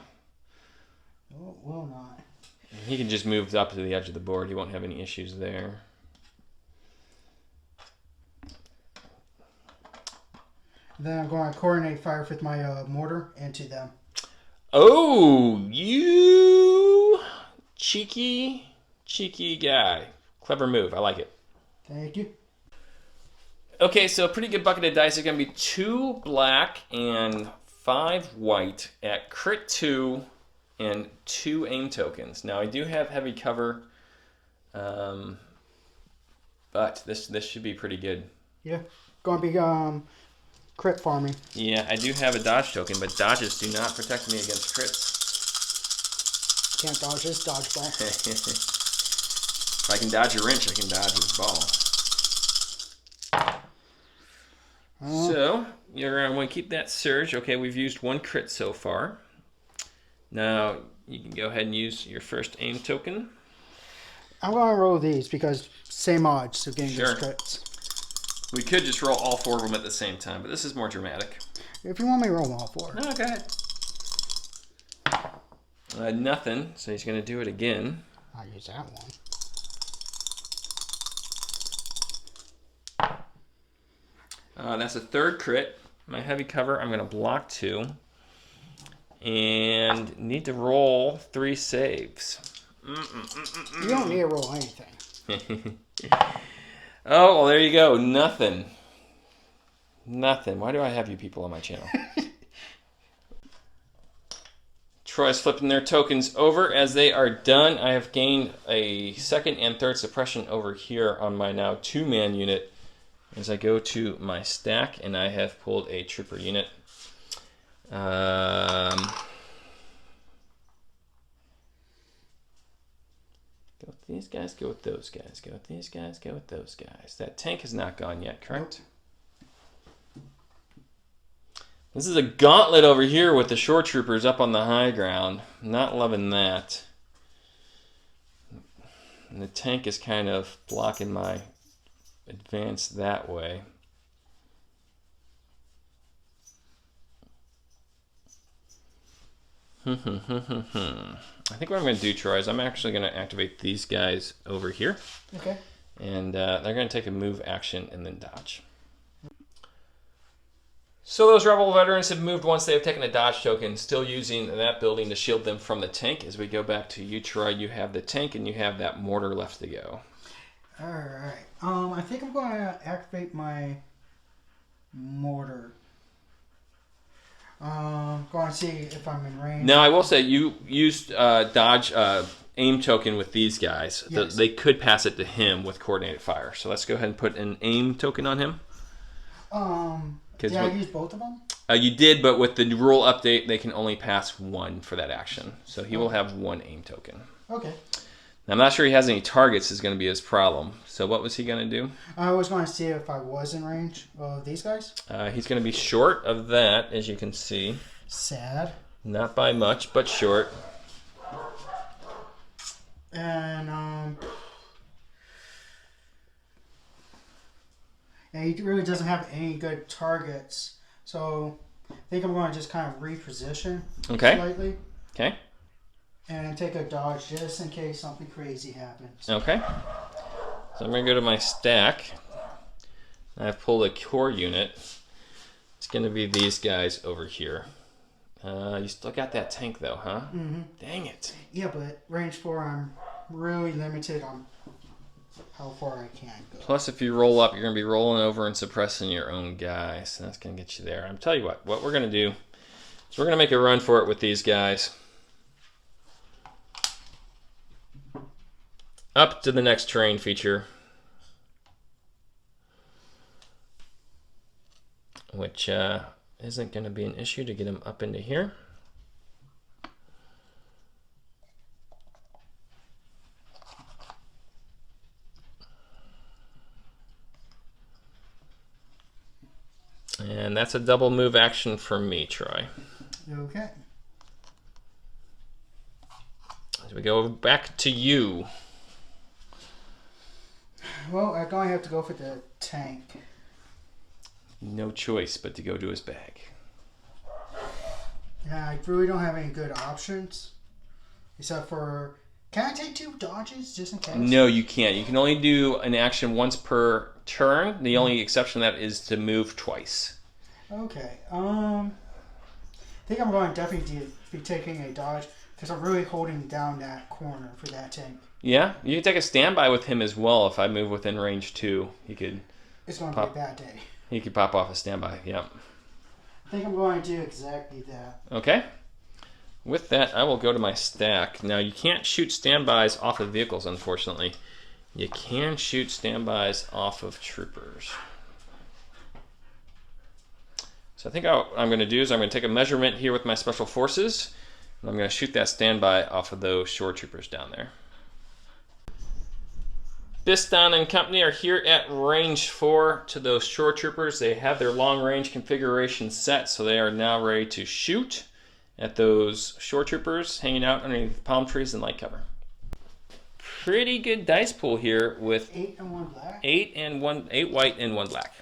Oh, it will not. He can just move up to the edge of the board. He won't have any issues there. Then I'm going to coordinate fire with my mortar into them. Oh, you cheeky guy. Clever move. I like it. Thank you. Okay, so a pretty good bucket of dice is going to be 2 black and 5 white at crit 2 and 2 aim tokens. Now, I do have heavy cover, but this should be pretty good. Yeah. Going to be crit farming. Yeah, I do have a dodge token, but dodges do not protect me against crits. Can't dodge this dodgeball. If I can dodge a wrench, I can dodge his ball. So, you're going to want to keep that surge. Okay, we've used 1 crit so far. Now, you can go ahead and use your first aim token. I'm going to roll these because same odds of getting Sure. those crits. We could just roll all 4 of them at the same time, but this is more dramatic. If you want me to roll them all 4. No, go ahead. Nothing, so he's going to do it again. I'll use that one. That's a 3rd crit. My heavy cover, I'm going to block 2. And need to roll 3 saves. You don't need to roll anything. Oh, well, there you go. Nothing. Nothing. Why do I have you people on my channel? Troy's flipping their tokens over. As they are done, I have gained a 2nd and 3rd suppression over here on my now 2-man unit. As I go to my stack, and I have pulled a trooper unit. Go with these guys, go with those guys, go with these guys, go with those guys. That tank is not gone yet, correct? Nope. This is a gauntlet over here with the shore troopers up on the high ground. Not loving that. And the tank is kind of blocking my advance that way. I think what I'm going to do, Troy, is I'm actually going to activate these guys over here. Okay. And they're going to take a move action and then dodge. So those Rebel veterans have moved once they have taken a dodge token, still using that building to shield them from the tank. As we go back to you, Troy, you have the tank and you have that mortar left to go. Alright. I think I'm going to activate my mortar. Going to see if I'm in range. Now, I will say you used dodge aim token with these guys. Yes. They could pass it to him with coordinated fire. So let's go ahead and put an aim token on him. Did I use both of them? You did, but with the rule update, they can only pass one for that action. So he will have one aim token. Okay. Now, I'm not sure he has any targets is going to be his problem. So what was he going to do? I was going to see if I was in range of these guys. He's going to be short of that, as you can see. Sad. Not by much, but short. And, yeah, he really doesn't have any good targets. So I think I'm going to just kind of reposition slightly. Okay. And take a dodge just in case something crazy happens. Okay. So I'm going to go to my stack. I've pulled a core unit. It's going to be these guys over here. You still got that tank though, huh? Mm-hmm. Dang it. Yeah, but range 4, I'm really limited on how far I can go. Plus, if you roll up, you're going to be rolling over and suppressing your own guys. So that's going to get you there. I'm tell you what we're going to do is we're going to make a run for it with these guys. Up to the next terrain feature, which isn't going to be an issue to get him up into here. And that's a double move action for me, Troy. Okay. As we go back to you. Well, I'm going to have to go for the tank. No choice but to go to his bag. Yeah, I really don't have any good options. Except for... Can I take 2 dodges just in case? No, you can't. You can only do an action once per turn. The only exception to that is to move twice. Okay. I think I'm going to definitely be taking a dodge because I'm really holding down that corner for that tank. Yeah, you can take a standby with him as well. If I move within range 2, he could. It's going to be a bad day. He could pop off a standby. Yep. I think I'm going to do exactly that. Okay. With that, I will go to my stack. Now, you can't shoot standbys off of vehicles, unfortunately. You can shoot standbys off of troopers. So I think what I'm going to do is I'm going to take a measurement here with my special forces, and I'm going to shoot that standby off of those shore troopers down there. Biston and company are here at range 4 to those shore troopers. They have their long range configuration set, so they are now ready to shoot at those shore troopers hanging out underneath palm trees and light cover. Pretty good dice pool here with 8 and 1 black. 8 white and 1 black.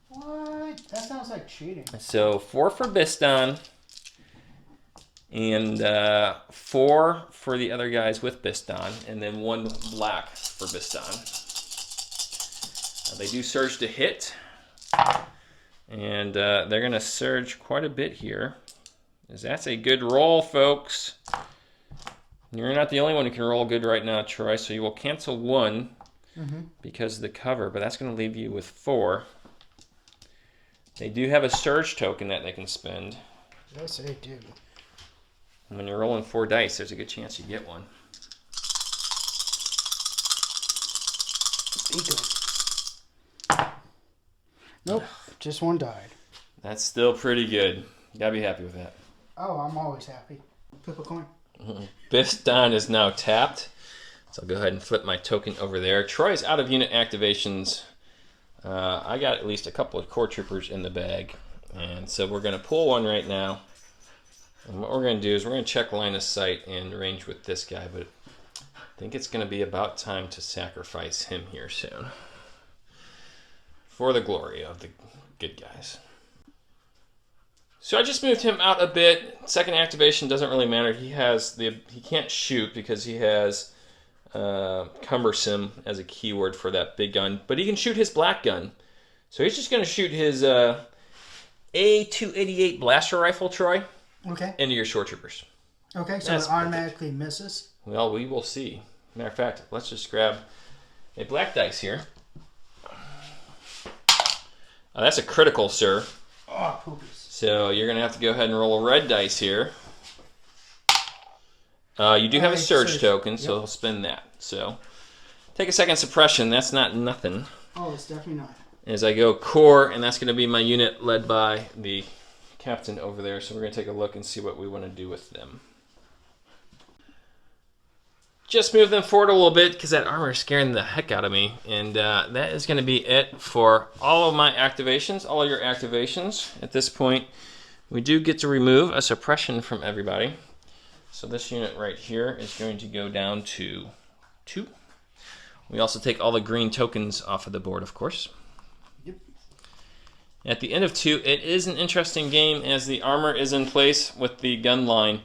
What? That sounds like cheating. So 4 for Biston and 4 for the other guys with Biston, and then 1 black for Biston. They do surge to hit, and they're going to surge quite a bit here. That's a good roll, folks. You're not the only one who can roll good right now, Troy, so you will cancel 1 because of the cover, but that's going to leave you with 4. They do have a surge token that they can spend. Yes, they do. And when you're rolling 4 dice, there's a good chance you get one. Be good. Nope, just 1 died. That's still pretty good. You gotta be happy with that. Oh, I'm always happy. Flip a coin. Biston is now tapped. So I'll go ahead and flip my token over there. Troy's out of unit activations. I got at least a couple of core troopers in the bag. And so we're going to pull one right now. And what we're going to do is we're going to check line of sight and range with this guy. But I think it's going to be about time to sacrifice him here soon. For the glory of the good guys. So I just moved him out a bit. Second activation doesn't really matter. He can't shoot because he has cumbersome as a keyword for that big gun, but he can shoot his black gun. So he's just going to shoot his A288 blaster rifle, Troy, into your shore troopers. Okay, so it automatically misses. Well, we will see. Matter of fact, let's just grab a black dice here. That's a critical, sir. Oh, poopies. So you're going to have to go ahead and roll a red dice here. You do have a surge token, so he'll spend that. So take a second suppression. That's not nothing. Oh, it's definitely not. As I go core, and that's going to be my unit led by the captain over there. So we're going to take a look and see what we want to do with them. Just move them forward a little bit because that armor is scaring the heck out of me. And that is going to be it for all of my activations, all of your activations. At this point, we do get to remove a suppression from everybody. So this unit right here is going to go down to 2. We also take all the green tokens off of the board, of course. Yep. At the end of 2, it is an interesting game as the armor is in place with the gun line.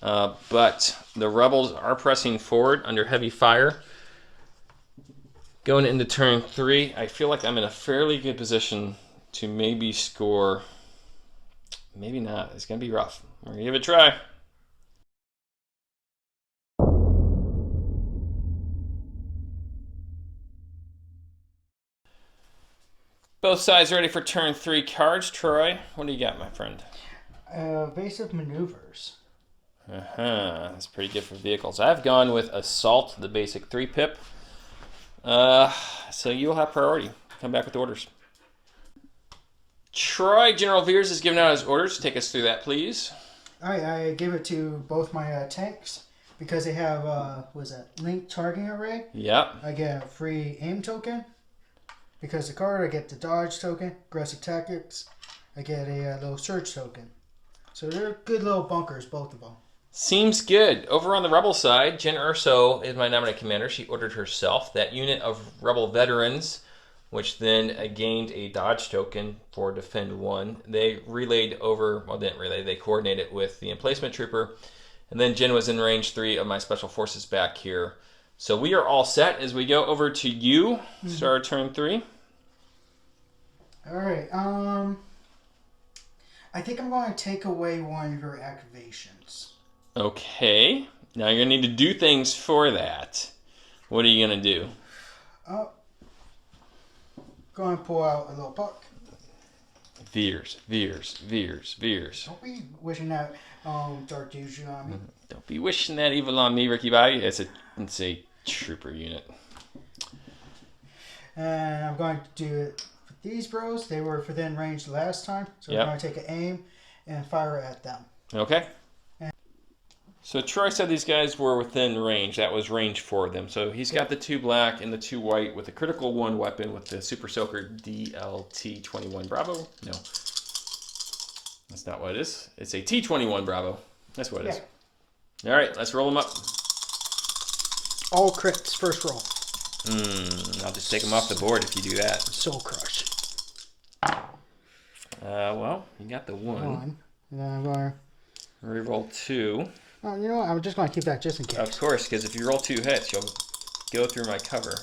But the rebels are pressing forward under heavy fire. Going into turn 3, I feel like I'm in a fairly good position to maybe score. Maybe not. It's going to be rough. We're going to give it a try. Both sides ready for turn 3 cards. Troy, what do you got, my friend? Evasive maneuvers. That's pretty good for vehicles. I've gone with Assault, the basic 3-pip. So you'll have priority. Come back with orders. Troy, General Veers has given out his orders. Take us through that, please. Alright, I give it to both my tanks because they have, linked targeting array. Yep. I get a free aim token. Because the card, I get the dodge token, aggressive tactics. I get a little surge token. So they're good little bunkers, both of them. Seems good. Over on the Rebel side, Jen Urso is my nominate commander. She ordered herself that unit of Rebel veterans, which then gained a dodge token for Defend 1. They relayed over, well, didn't relay, they coordinated with the emplacement trooper. And then Jen was in range 3 of my special forces back here. So we are all set as we go over to you. Start turn 3. Alright, I think I'm going to take away one of your activations. Okay. Now you're going to need to do things for that. What are you going to do? Going to pull out a little puck. Veers, Veers, Veers, Veers. Don't be wishing that dark juju on me. Don't be wishing that evil on me, Ricky Bobby. It's a trooper unit. And I'm going to do it for these bros. They were within range last time. So I'm going to take an aim and fire at them. Okay. So Troy said these guys were within range. That was range 4 of them. So he's got the 2 black and the 2 white with a critical 1 weapon with the Super Soaker DLT-21 Bravo. No. That's not what it is. It's a T-21 Bravo. That's what it is. All right, let's roll them up. All crits, first roll. I'll just take them off the board if you do that. Soul Crush. Well, you got the 1. And then I'm going to... Reroll 2. Oh, you know what? I'm just going to keep that just in case. Of course, because if you roll 2 hits, you'll go through my cover.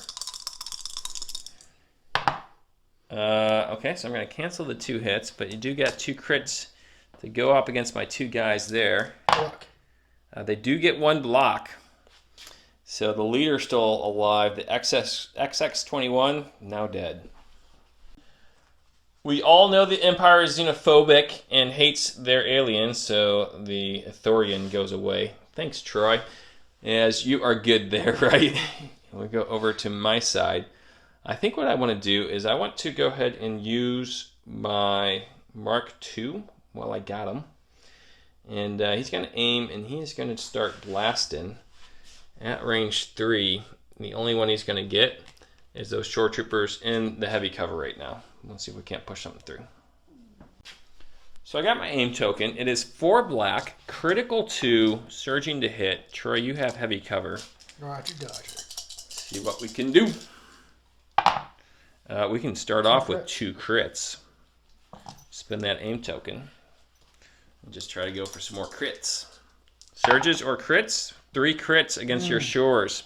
Okay, so I'm going to cancel the 2 hits, but you do get 2 crits to go up against my 2 guys there. Block. They do get 1 block. So the leader's still alive. The XX21, now dead. We all know the Empire is xenophobic and hates their aliens, so the Thorian goes away. Thanks, Troy. As you are good there, right? We go over to my side. I think what I want to do is I want to go ahead and use my Mark II while I got him. And he's going to aim, and he's going to start blasting. At range 3, the only one he's going to get is those shore troopers in the heavy cover right now. Let's see if we can't push something through. So I got my aim token. It is 4 black, critical 2, surging to hit. Troy, you have heavy cover. Roger, Dodger. Let's see what we can do. We can start off with 2 crits. Spin that aim token. And just try to go for some more crits. Surges or crits? 3 crits against your shores.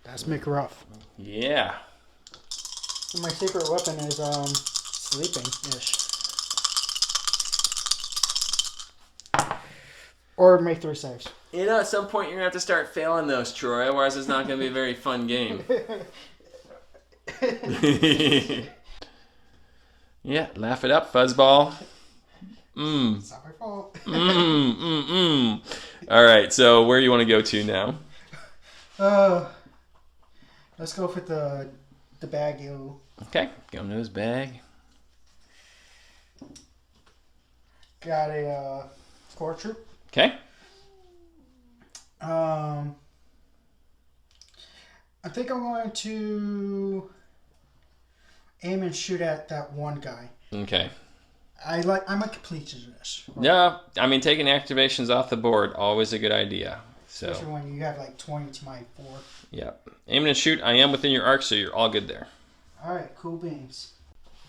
That's make it rough. Yeah. And my secret weapon is sleeping-ish. Or make 3 saves. You know, at some point you're going to have to start failing those, Troy. Otherwise it's not going to be a very fun game. Yeah, laugh it up, fuzzball. It's not my fault. All right, so where do you want to go to now? Let's go for the baggy. Okay, go into his bag. Got a core troop. Okay. I think I'm going to aim and shoot at that one guy. Okay. I'm a completionist. Yeah, I mean, taking activations off the board, always a good idea. So, especially when you have like 20 to my 4. yeah. Aim and shoot, I am within your arc, so you're all good there. Alright, cool beans.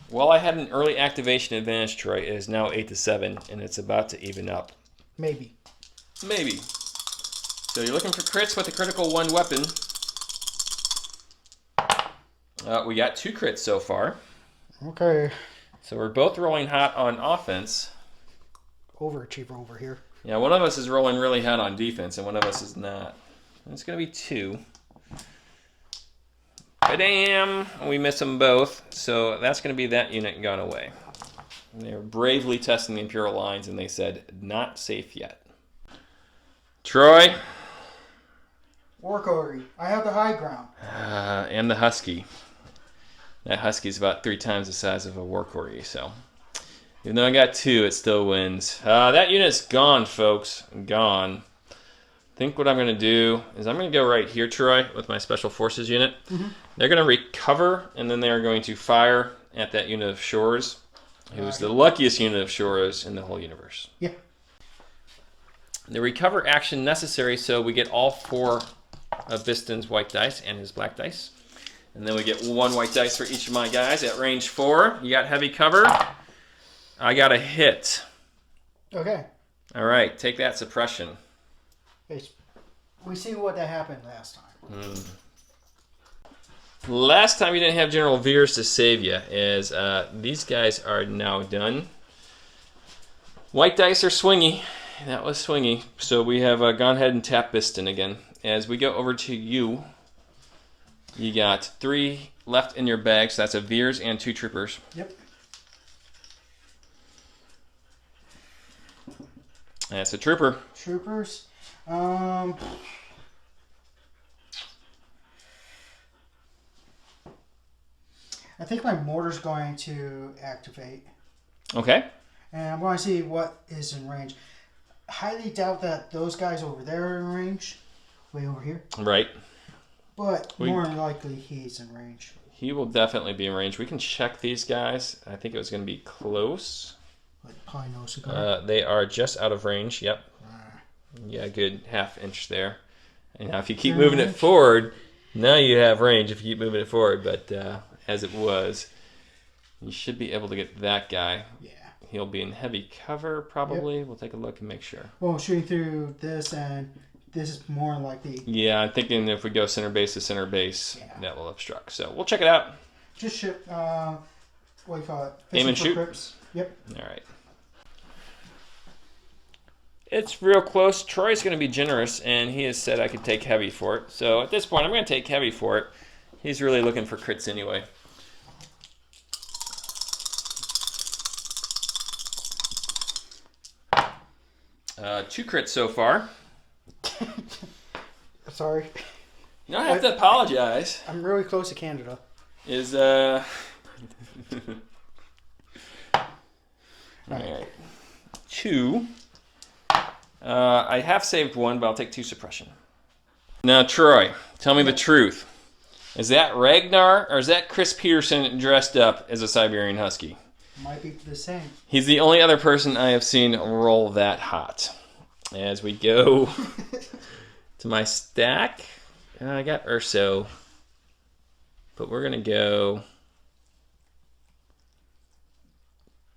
Well, I had an early activation advantage, Troy. It is now 8-7, and it's about to even up. Maybe. Maybe. So you're looking for crits with a critical 1 weapon. We got 2 crits so far. Okay. So we're both rolling hot on offense. Overachiever over here. Yeah, one of us is rolling really hot on defense, and one of us is not. It's going to be 2. Ba-damn! We miss them both, so that's going to be that unit gone away. And they were bravely testing the Imperial lines, and they said, not safe yet. Troy? Warcori. I have the high ground. And the Husky. That Husky's about 3 times the size of a Warcori, so... even though I got 2, it still wins. That unit's gone, folks. Gone. I think what I'm going to do is I'm going to go right here, Troy, with my Special Forces unit. Mm-hmm. They're going to recover, and then they're going to fire at that unit of shores, who's the luckiest unit of shores in the whole universe. Yeah. The recover action necessary, so we get all 4 of Biston's white dice and his black dice. And then we get 1 white dice for each of my guys at range 4. You got heavy cover. I got a hit. Okay. All right, take that suppression. We see what that happened last time. Last time you didn't have General Veers to save you, is these guys are now done. White dice are swingy. That was swingy. So we have gone ahead and tapped Biston again. As we go over to you, you got 3 left in your bag, so that's a Veers and 2 troopers. Yep. That's a trooper. Troopers. I think my mortar's going to activate. Okay. And I'm going to see what is in range. Highly doubt that those guys over there are in range. Way over here. Right. But more than likely he's in range. He will definitely be in range. We can check these guys. I think it was going to be close. Like pie no cigar. They are just out of range. Yep. Yeah, good ½ inch there. And now if you keep moving it forward, now you have range if you keep moving it forward. But as it was, you should be able to get that guy. Yeah. He'll be in heavy cover probably. Yep. We'll take a look and make sure. Well, shooting through this, and this is more likely. Yeah, I'm thinking if we go center base to center base, that will obstruct. So we'll check it out. Just ship, what do you call it? Aim and shoot? Crips. Yep. All right. It's real close. Troy's going to be generous, and he has said I could take heavy for it. So at this point, I'm going to take heavy for it. He's really looking for crits anyway. Two crits so far. Sorry. You don't have to apologize. I'm really close to Canada. Is All right. 2. I have saved 1, but I'll take 2 suppression. Now, Troy, tell me the truth. Is that Ragnar or is that Chris Peterson dressed up as a Siberian Husky? Might be the same. He's the only other person I have seen roll that hot. As we go to my stack, I got Urso, but we're going to go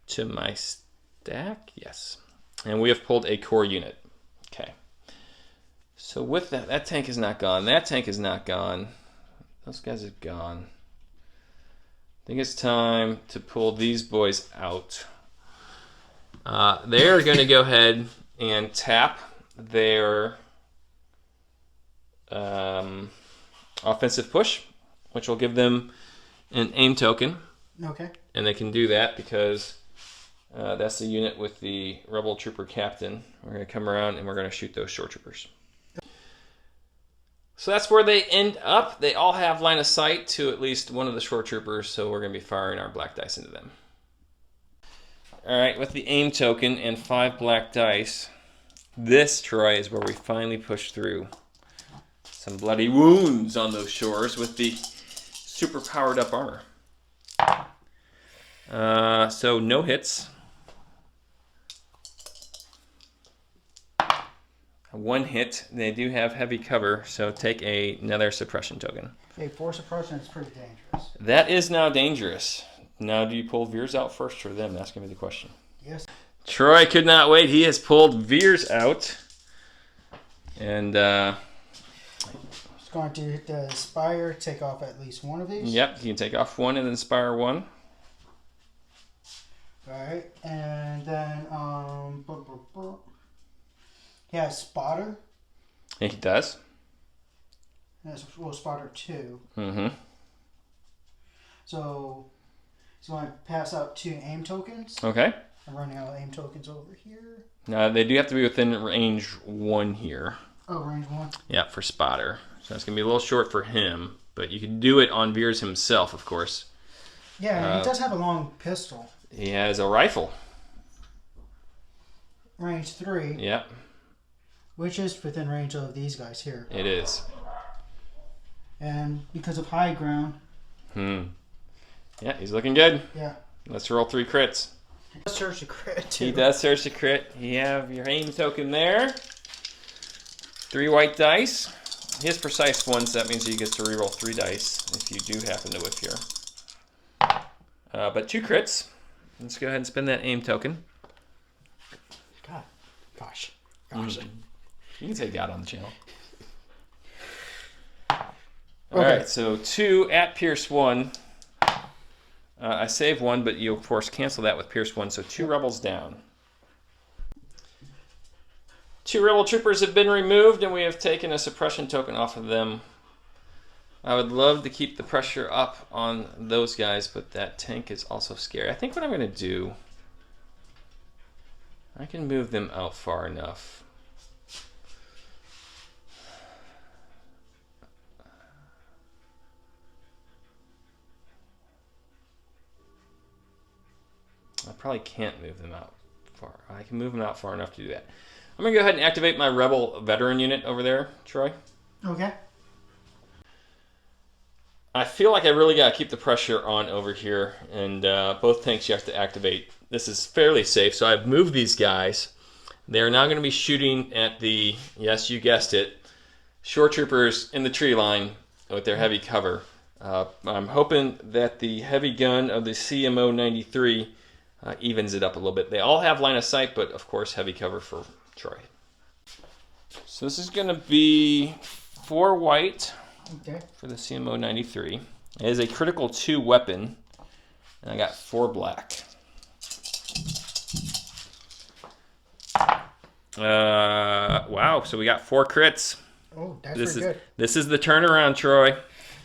to my stack. Yes. And we have pulled a core unit. Okay. So with that, that tank is not gone. That tank is not gone. Those guys are gone. I think it's time to pull these boys out. They're going to go ahead and tap their offensive push, which will give them an aim token. Okay. And they can do that because that's the unit with the Rebel Trooper Captain. We're going to come around and we're going to shoot those Shore Troopers. So that's where they end up. They all have line of sight to at least one of the Shore Troopers, so we're going to be firing our black dice into them. All right, with the aim token and 5 black dice, this, Troy, is where we finally push through some bloody wounds on those shores with the super powered up armor. So no hits. 1 hit. They do have heavy cover, so take another suppression token. Hey, 4 suppression is pretty dangerous. That is now dangerous. Now, do you pull Veers out first or them? That's going to be the question. Yes. Troy could not wait. He has pulled Veers out. And, Just going to hit the Spire, take off at least one of these. Yep, you can take off 1 and then Spire 1. Alright, and then, yeah, Spotter. He does. That's Spotter 2. Mm-hmm. So, he's going to pass out 2 aim tokens. Okay. I'm running out of aim tokens over here. Now, they do have to be within range 1 here. Oh, range 1. Yeah, for Spotter. So that's going to be a little short for him. But you can do it on Veers himself, of course. Yeah, and he does have a long pistol. He has a rifle. Range 3. Yep. Which is within range of these guys here. It is. And because of high ground. Yeah, he's looking good. Yeah. Let's roll 3 crits. He does search the crit too. He does search the crit. You have your aim token there. 3 white dice. His precise ones, that means he gets to reroll 3 dice if you do happen to whiff here. But 2 crits. Let's go ahead and spend that aim token. God. Gosh. You can say God on the channel. Alright, so 2 at Pierce 1. I save 1, but you, of course, cancel that with Pierce 1, so 2 rebels down. 2 rebel troopers have been removed, and we have taken a suppression token off of them. I would love to keep the pressure up on those guys, but that tank is also scary. I think what I'm going to do, I can move them out far enough. I probably can't move them out far. I can move them out far enough to do that. I'm going to go ahead and activate my Rebel Veteran unit over there, Troy. Okay. I feel like I really got to keep the pressure on over here, and both tanks you have to activate. This is fairly safe, so I've moved these guys. They're now going to be shooting at the, yes, you guessed it, Shore Troopers in the tree line with their heavy cover. I'm hoping that the heavy gun of the CMO 93 evens it up a little bit. They all have line of sight, but of course heavy cover for Troy. So this is going to be 4 white for the CMO 93. It is a critical 2 weapon, and I got 4 black. Wow, so we got 4 crits. Oh, that's pretty good. This is the turnaround, Troy.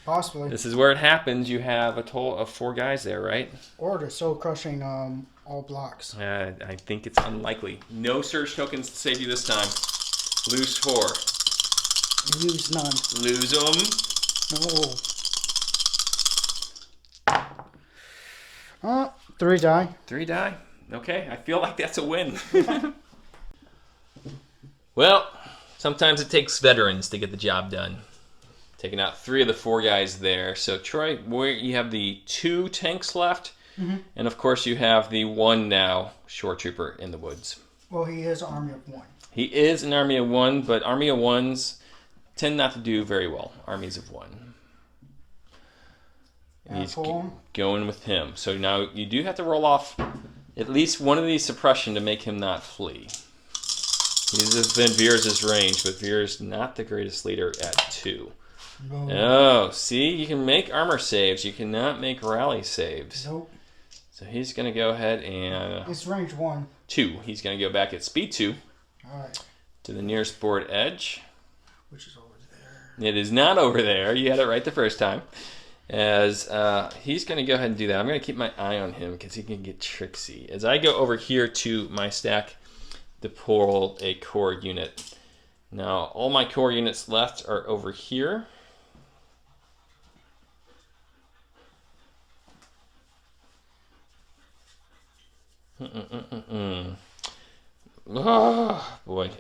Possibly. This is where it happens. You have a total of 4 guys there, right? Or they're so crushing all blocks. I think it's unlikely. No surge tokens to save you this time. Lose 4. Lose none. Lose them. No. 3 die. 3 die. Okay, I feel like that's a win. Well, Sometimes it takes veterans to get the job done. Taking out 3 of the 4 guys there. So Troy, where you have the 2 tanks left, and of course you have the 1 now shore trooper in the woods. Well, he is an army of 1. He is an army of 1, but army of 1s tend not to do very well. Armies of 1. He's going with him. So now you do have to roll off at least one of these suppression to make him not flee. He's within Veers' range, but Veers not the greatest leader at 2. No. Oh, see? You can make armor saves. You cannot make rally saves. Nope. So he's going to go ahead and... It's range 1. 2. He's going to go back at speed 2. Alright. To the nearest board edge. Which is over there. It is not over there. You had it right the first time. As he's going to go ahead and do that. I'm going to keep my eye on him because he can get tricksy. As I go over here to my stack to pull a core unit. Now, all my core units left are over here. Oh, boy.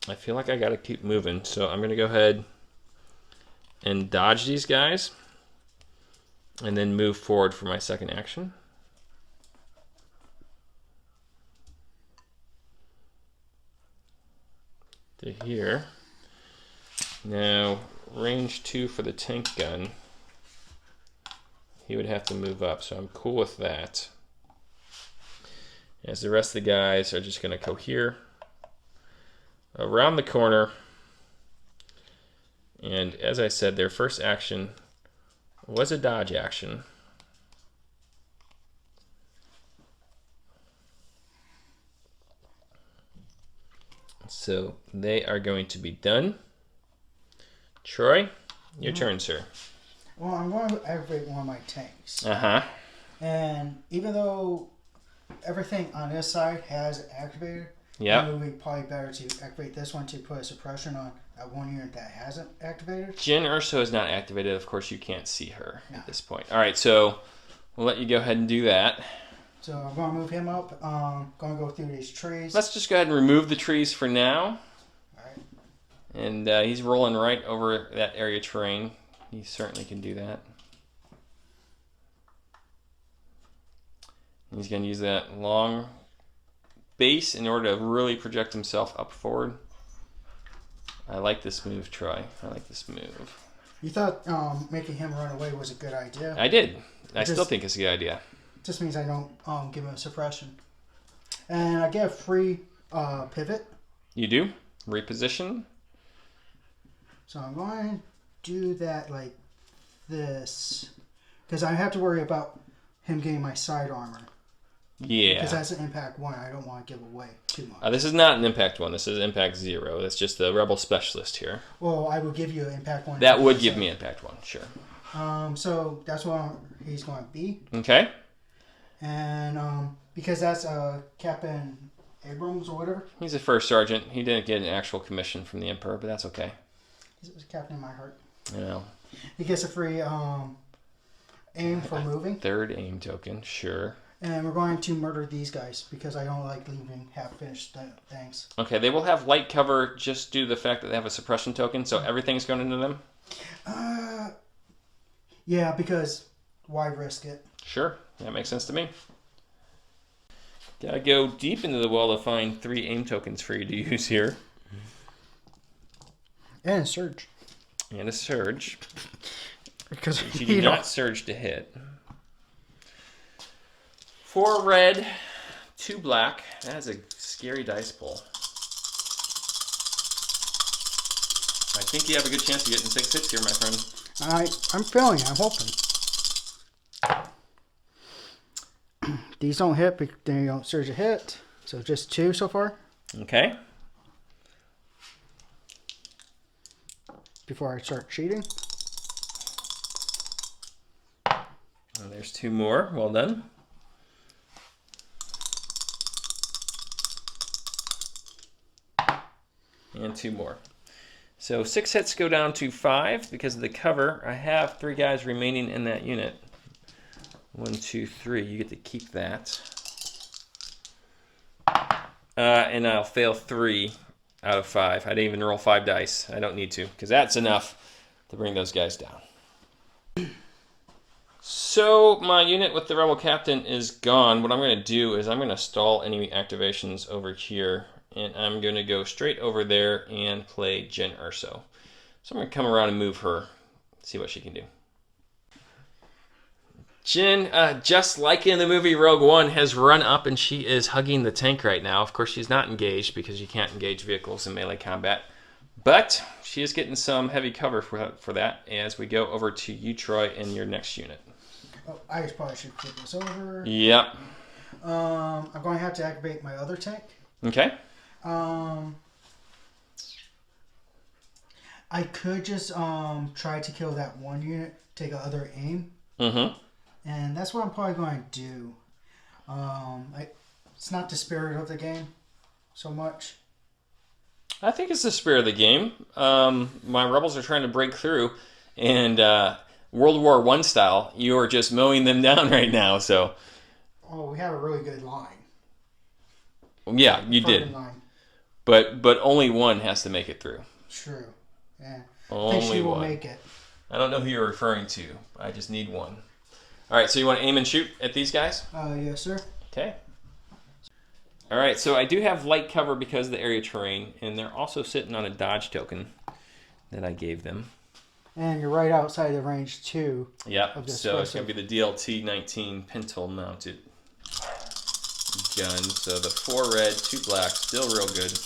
I feel like I got to keep moving, so I'm going to go ahead and dodge these guys and then move forward for my second action. To here. Now, range 2 for the tank gun. He would have to move up, so I'm cool with that. As the rest of the guys are just going to cohere around the corner, and as I said, their first action was a dodge action. So they are going to be done. Troy, your turn, sir. Well, I'm going to activate one of my tanks. Uh-huh. And even though everything on this side has activated, Yeah. it would be probably better to activate this one to put a suppression on that one unit that hasn't activated. Jin Urso is not activated. Of course, you can't see her at this point. All right, so we'll let you go ahead and do that. So I'm going to move him up. Going to go through these trees. Let's just go ahead and remove the trees for now. All right. And he's rolling right over that area terrain. He certainly can do that. He's going to use that long base in order to really project himself up forward. I like this move, Troy. I like this move. You thought making him run away was a good idea. I did. I still think it's a good idea. Just means I don't give him a suppression. And I get a free pivot. You do? Reposition? So I'm going to do that like this. Because I have to worry about him getting my side armor. Yeah. Because that's an impact 1. I don't want to give away too much. This is not an impact 1. This is impact 0. That's just the rebel specialist here. Well, I would give you an impact 1. That would give me impact 1, sure. So that's what he's going to be. Okay. And because that's Captain Abrams or whatever. He's a first sergeant. He didn't get an actual commission from the Emperor, but that's okay. He's a captain in my heart. You know. He gets a free aim for moving. Third aim token, sure. And we're going to murder these guys because I don't like leaving half-finished things. Okay, they will have light cover just due to the fact that they have a suppression token, so everything's going into them? Yeah, because why risk it? Sure, that makes sense to me. Gotta go deep into the well to find 3 aim tokens for you to use here. And a surge. And a surge. Because You do not surge to hit. 4 red, 2 black. That is a scary dice pull. I think you have a good chance of getting 6 hits here, my friend. I'm feeling it. I'm hoping. These don't hit, but they don't surge a hit. So just 2 so far. Okay. Before I start cheating. And there's 2 more. Well done. And 2 more. So 6 hits go down to 5 because of the cover. I have 3 guys remaining in that unit. 1, 2, 3. You get to keep that. And I'll fail 3 out of 5. I didn't even roll 5 dice. I don't need to, because that's enough to bring those guys down. So my unit with the Rebel Captain is gone. What I'm going to do is I'm going to stall enemy activations over here, and I'm going to go straight over there and play Jyn Erso. So I'm going to come around and move her, see what she can do. Jyn, just like in the movie Rogue One, has run up and she is hugging the tank right now. Of course, she's not engaged because you can't engage vehicles in melee combat. But she is getting some heavy cover for that as we go over to you, Troy, in your next unit. Oh, I probably should flip this over. Yep. I'm going to have to activate my other tank. Okay. I could just try to kill that one unit, take another aim. Mm-hmm. And that's what I'm probably going to do. It's not the spirit of the game so much. I think it's the spirit of the game. My rebels are trying to break through, and World War I style, you are just mowing them down right now. So, oh, we have a really good line. Yeah, you did. Line. But only one has to make it through. True. Yeah. Only I think she will one. make it. I don't know who you're referring to. I just need one. All right, so you want to aim and shoot at these guys? Yes, sir. Okay. All right, so I do have light cover because of the area terrain, and they're also sitting on a dodge token that I gave them. And you're right outside the range, too. Yep, so it's going to be the DLT-19 pintle mounted gun. So the 4 red, 2 black, still real good.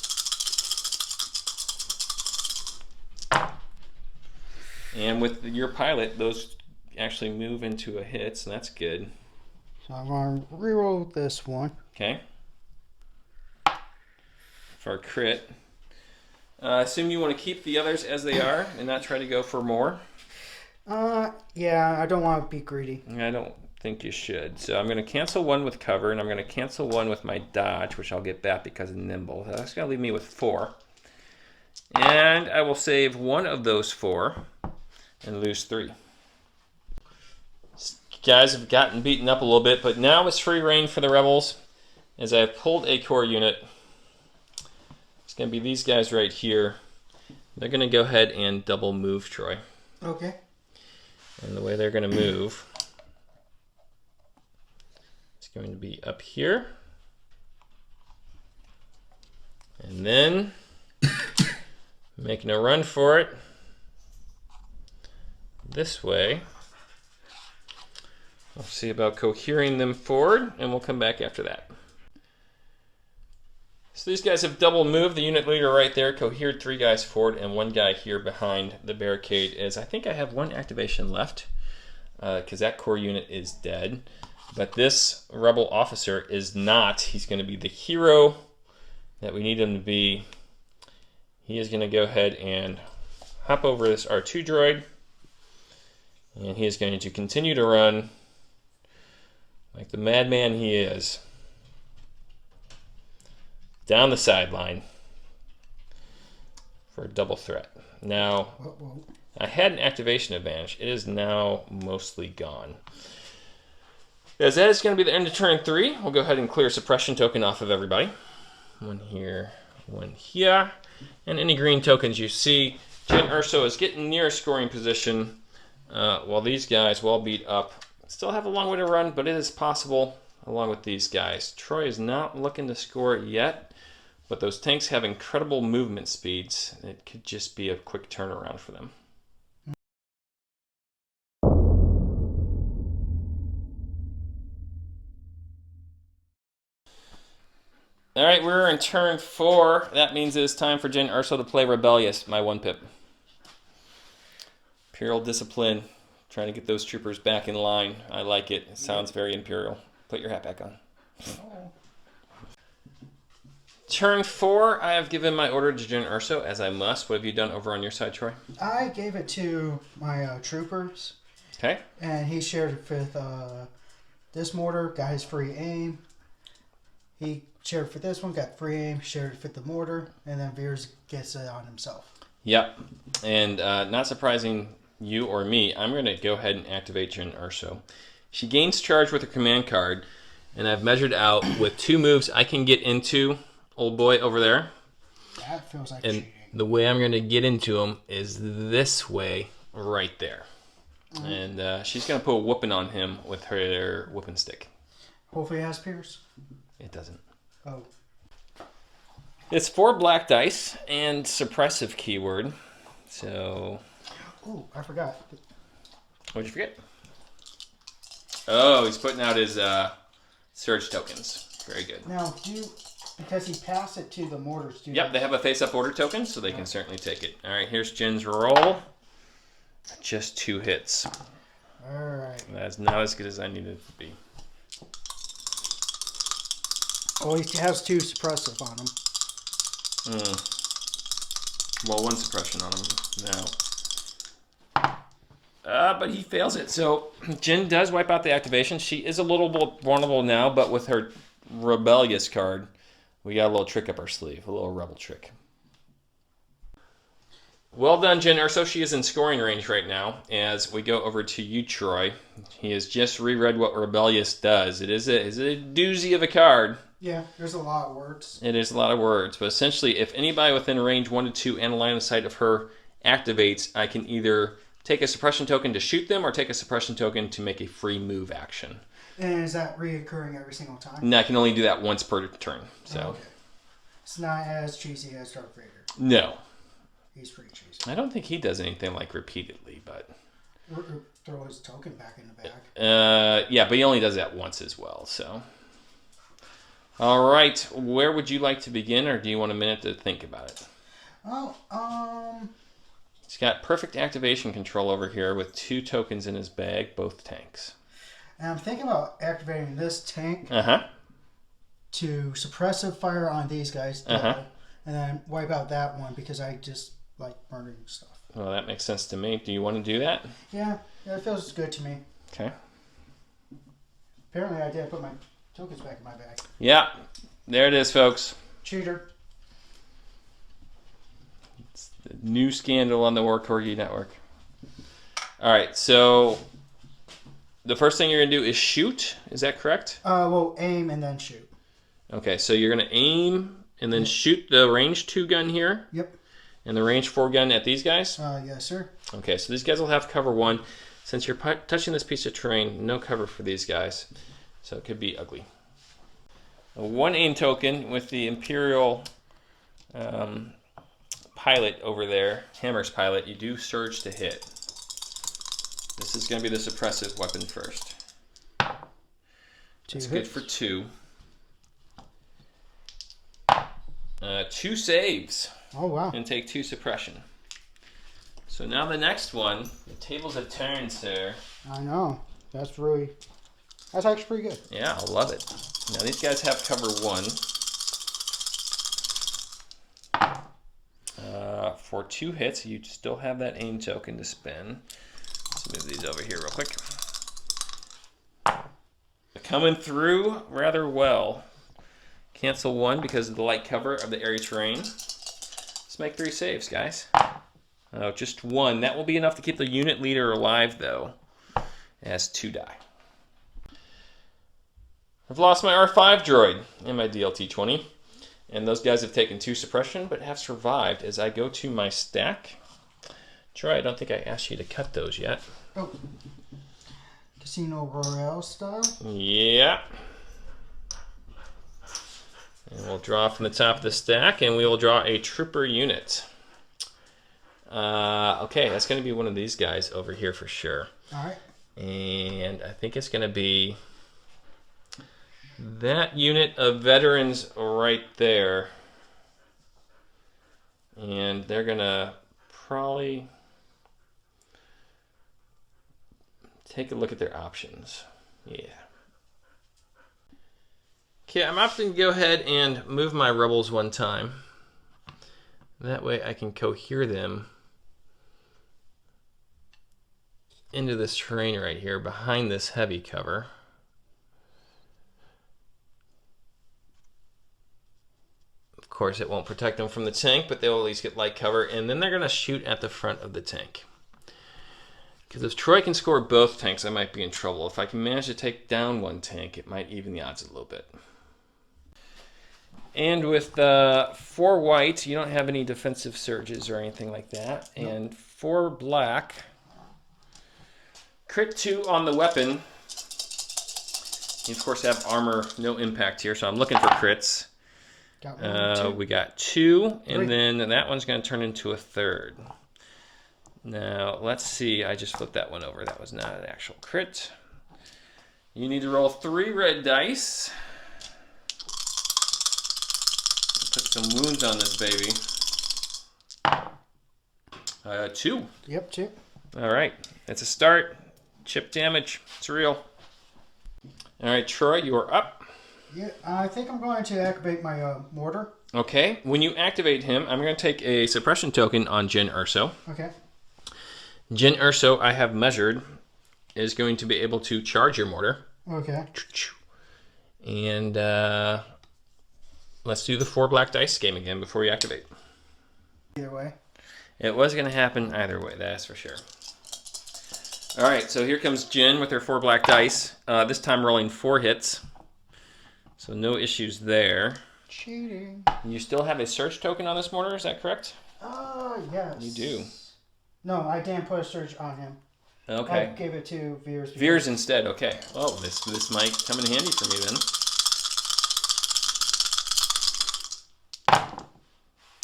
And with your pilot, those actually move into a hit, so that's good. So I'm going to reroll this one. Okay. For a crit. I assume you want to keep the others as they are and not try to go for more? Yeah, I don't want to be greedy. I don't think you should. So I'm going to cancel 1 with cover, and I'm going to cancel 1 with my dodge, which I'll get back because of nimble. That's going to leave me with 4. And I will save 1 of those 4 and lose 3. Guys have gotten beaten up a little bit, but now it's free reign for the rebels as I've pulled a core unit. It's going to be these guys right here. They're going to go ahead and double move Troy. Okay. And the way they're going to move is going to be up here. And then making a run for it this way. We'll see about cohering them forward, and we'll come back after that. So these guys have double moved. The unit leader right there cohered 3 guys forward and 1 guy here behind the barricade. As I think I have 1 activation left because that core unit is dead. But this rebel officer is not. He's going to be the hero that we need him to be. He is going to go ahead and hop over this R2 droid, and he is going to continue to run like the madman he is down the sideline for a double threat. Now, I had an activation advantage. It is now mostly gone. As that is going to be the end of turn 3, we'll go ahead and clear suppression token off of everybody. 1 here, 1 here. And any green tokens you see. Jyn Erso is getting near a scoring position while these guys, well beat up, still have a long way to run, but it is possible along with these guys. Troy is not looking to score yet, but those tanks have incredible movement speeds. It could just be a quick turnaround for them. All right, we're in turn 4. That means it is time for Jyn Erso to play Rebellious, my 1 pip. Imperial Discipline, trying to get those troopers back in line. I like it. It sounds very Imperial. Put your hat back on. Turn 4, I have given my order to Jyn Erso, as I must. What have you done over on your side, Troy? I gave it to my troopers. Okay. And he shared it with this mortar, got his free aim. He shared for this one, got free aim, shared it with the mortar, and then Veers gets it on himself. Yep. And not surprising you or me, I'm going to go ahead and activate Jyn Erso. She gains charge with her command card, and I've measured out with 2 moves I can get into old boy over there. That feels like And cheating. the way I'm going to get into him is this way right there. And she's going to put a whooping on him with her whooping stick. Hopefully it has Pierce. It doesn't. Oh. It's 4 black dice and suppressive keyword. So... Oh, I forgot. What'd you forget? Oh, he's putting out his surge tokens. Very good. Now, because he passed it to the mortars, Yep, they have a face-up order token, so they can certainly take it. All right, here's Jin's roll. Just 2 hits. All right. That's not as good as I needed it to be. Oh, he has 2 suppressive on him. Well, 1 suppression on him now. But he fails it. So Jin does wipe out the activation. She is a little vulnerable now, but with her rebellious card, we got a little trick up our sleeve, a little rebel trick. Well done, Jin Urso. She is in scoring range right now. As we go over to you, Troy, he has just reread what rebellious does. It is a doozy of a card. Yeah, there's a lot of words. It is a lot of words, but essentially, if anybody within range 1 to 2 and a line of sight of her activates, I can either take a suppression token to shoot them or take a suppression token to make a free move action. And is that reoccurring every single time? And I can only do that once per turn. So Okay. It's not as cheesy as Darth Vader. No. He's pretty cheesy. I don't think he does anything like repeatedly, but... Or throw his token back in the bag. Yeah, but he only does that once as well, so... All right, where would you like to begin, or do you want a minute to think about it? Oh, He's got perfect activation control over here with 2 tokens in his bag, both tanks. and I'm thinking about activating this tank Uh-huh. to suppressive fire on these guys, Uh-huh. and then wipe out that one because I just like murdering stuff. Well, that makes sense to me. Do you want to do that? Yeah, it feels good to me. Okay. Apparently I didn't put my tokens back in my bag. Yeah, there it is, folks. Cheater. It's the new scandal on the War Corgi Network. All right, so the first thing you're going to do is shoot. Is that correct? Well, aim and then shoot. Okay, so you're going to aim and then shoot the range 2 gun here Yep. and the range 4 gun at these guys? Yes, sir. Okay, so these guys will have cover 1. Since you're touching this piece of terrain, no cover for these guys. So it could be ugly. 1 aim token with the Imperial pilot over there, Hammer's pilot. You do surge to hit. This is going to be the suppressive weapon first. It's good for 2. 2 saves. Oh, wow. And take 2 suppression. So now the next one, the tables have turned, sir. I know. That's actually pretty good. Yeah, I love it. Now these guys have cover 1. For 2 hits, you still have that aim token to spend. Let's move these over here real quick. Coming through rather well. Cancel 1 because of the light cover of the area terrain. Let's make 3 saves, guys. Oh, just 1. That will be enough to keep the unit leader alive, though. It has 2 die. I've lost my R5 droid and my DLT-20. And those guys have taken 2 suppression, but have survived as I go to my stack. Troy, I don't think I asked you to cut those yet. Oh. Casino Royale style? Yeah. And we'll draw from the top of the stack, and we will draw a trooper unit. Okay, that's going to be one of these guys over here for sure. All right. And I think it's going to be that unit of veterans right there. And they're going to probably take a look at their options. Yeah. Okay, I'm opting to go ahead and move my rebels 1 time. That way I can cohere them into this terrain right here behind this heavy cover. Of course, it won't protect them from the tank, but they'll at least get light cover, and then they're going to shoot at the front of the tank. Because if Troy can score both tanks, I might be in trouble. If I can manage to take down 1 tank, it might even the odds a little bit. And with 4 white, you don't have any defensive surges or anything like that. Nope. And 4 black. Crit 2 on the weapon. You, of course, have armor, no impact here, so I'm looking for crits. Got one, 2. We got 2, 3. and then that one's going to turn into a 3rd. Now, let's see. I just flipped that one over. That was not an actual crit. You need to roll 3 red dice. Put some wounds on this baby. 2. Yep, 2. All right. It's a start. Chip damage. It's real. All right, Troy, you are up. Yeah, I think I'm going to activate my mortar. Okay. When you activate him, I'm going to take a suppression token on Jin Urso. Okay. Jin Urso, I have measured, is going to be able to charge your mortar. Okay. And let's do the 4 black dice game again before you activate. Either way. It was going to happen either way, that's for sure. All right, so here comes Jin with her 4 black dice. This time rolling 4 hits. So no issues there. Cheating. You still have a search token on this mortar, is that correct? Yes. You do. No, I didn't put a search on him. Okay. I gave it to Veers. Veers instead, okay. Oh, this might come in handy for me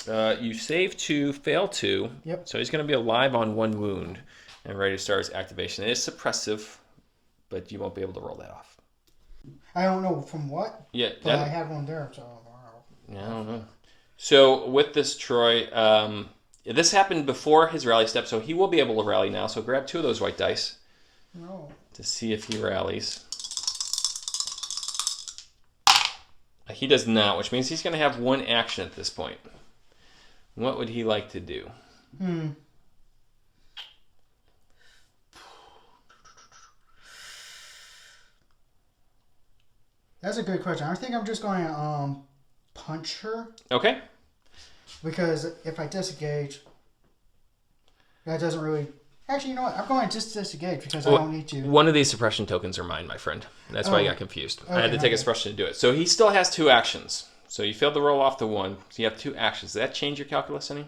then. You save 2, fail 2. Yep. So he's going to be alive on 1 wound and ready to start his activation. It is suppressive, but you won't be able to roll that off. I don't know from what. Yeah. But I had one there, so I don't know. So with this, Troy, this happened before his rally step, so he will be able to rally now. So grab 2 of those white dice to see if he rallies. He does not, which means he's going to have 1 action at this point. What would he like to do? That's a good question. I think I'm just going to punch her. Okay. Because if I disengage, that doesn't really... Actually, you know what? I'm going to just disengage because I don't need to. One of these suppression tokens are mine, my friend. That's why I got confused. I had to take a suppression to do it. So he still has 2 actions. So you failed to roll off the 1. So you have 2 actions. Does that change your calculus any?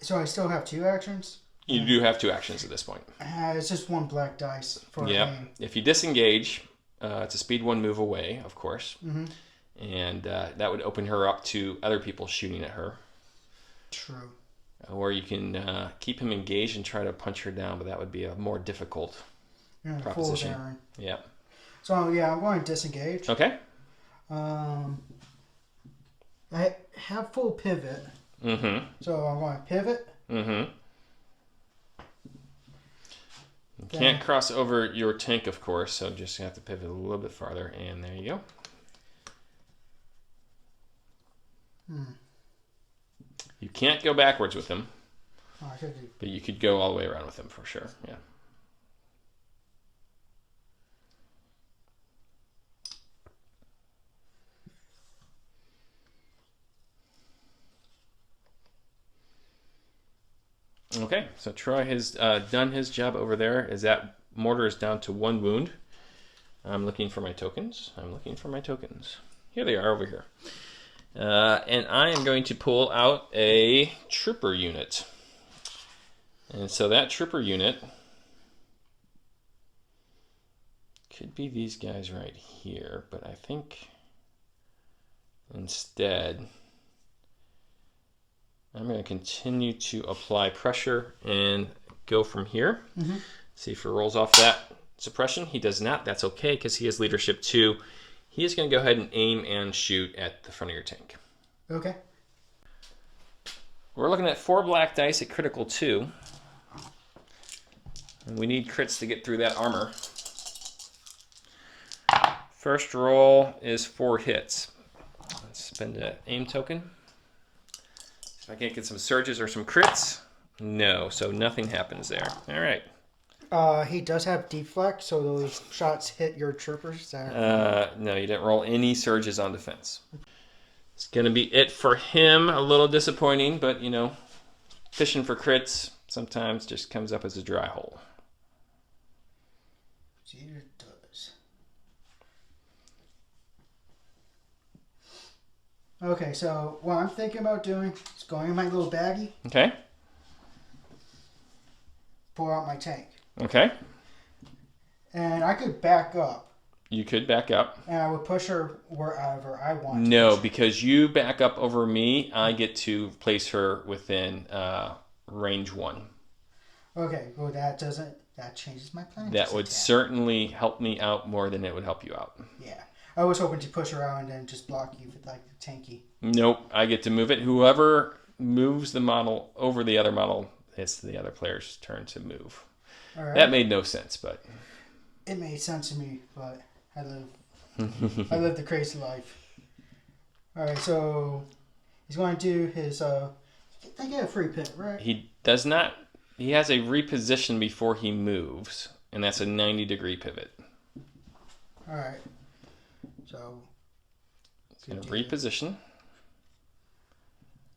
So I still have 2 actions? You do have 2 actions at this point. It's just 1 black dice for a game. If you disengage, it's a speed 1 move away, of course. Mm-hmm. And that would open her up to other people shooting at her. True. Or you can keep him engaged and try to punch her down, but that would be a more difficult proposition. Yeah. So, yeah, I'm going to disengage. Okay. I have full pivot. Mm-hmm. So I'm going to pivot. Mm-hmm. You can't cross over your tank, of course, so just have to pivot a little bit farther, and there you go. You can't go backwards with him, but you could go all the way around with him for sure. Yeah. Okay, so Troy has done his job over there. As that mortar is down to 1 wound. I'm looking for my tokens. Here they are over here. And I am going to pull out a trooper unit. And so that trooper unit could be these guys right here, but I think instead I'm going to continue to apply pressure and go from here. Mm-hmm. See if he rolls off that suppression. He does not. That's okay because he has leadership 2. He is going to go ahead and aim and shoot at the front of your tank. Okay. We're looking at 4 black dice at critical 2. And we need crits to get through that armor. First roll is 4 hits. Let's spend an aim token. If I can't get some surges or some crits, no, so nothing happens there. All right. He does have deflect, so those shots hit your troopers. No, you didn't roll any surges on defense. It's going to be it for him. A little disappointing, but, you know, fishing for crits sometimes just comes up as a dry hole. See, it does. Okay, so what I'm thinking about doing is going in my little baggie, Okay. pour out my tank. Okay. And I could back up, You could back up. and I would push her wherever I want to No, push her. because you back up over me, I get to place her within range 1. Okay, well that changes my plan. That just a would tad. certainly help me out more than it would help you out. Yeah. I was hoping to push her out and then just block you with like the tanky. Nope, I get to move it. Whoever moves the model over the other model, it's the other player's turn to move. All right. That made no sense, but It made sense to me, but I live the crazy life. All right, so he's going to do his. They get a free pit, right? he does not. He has a reposition before he moves, and that's a 90-degree pivot. All right. So He's going to reposition.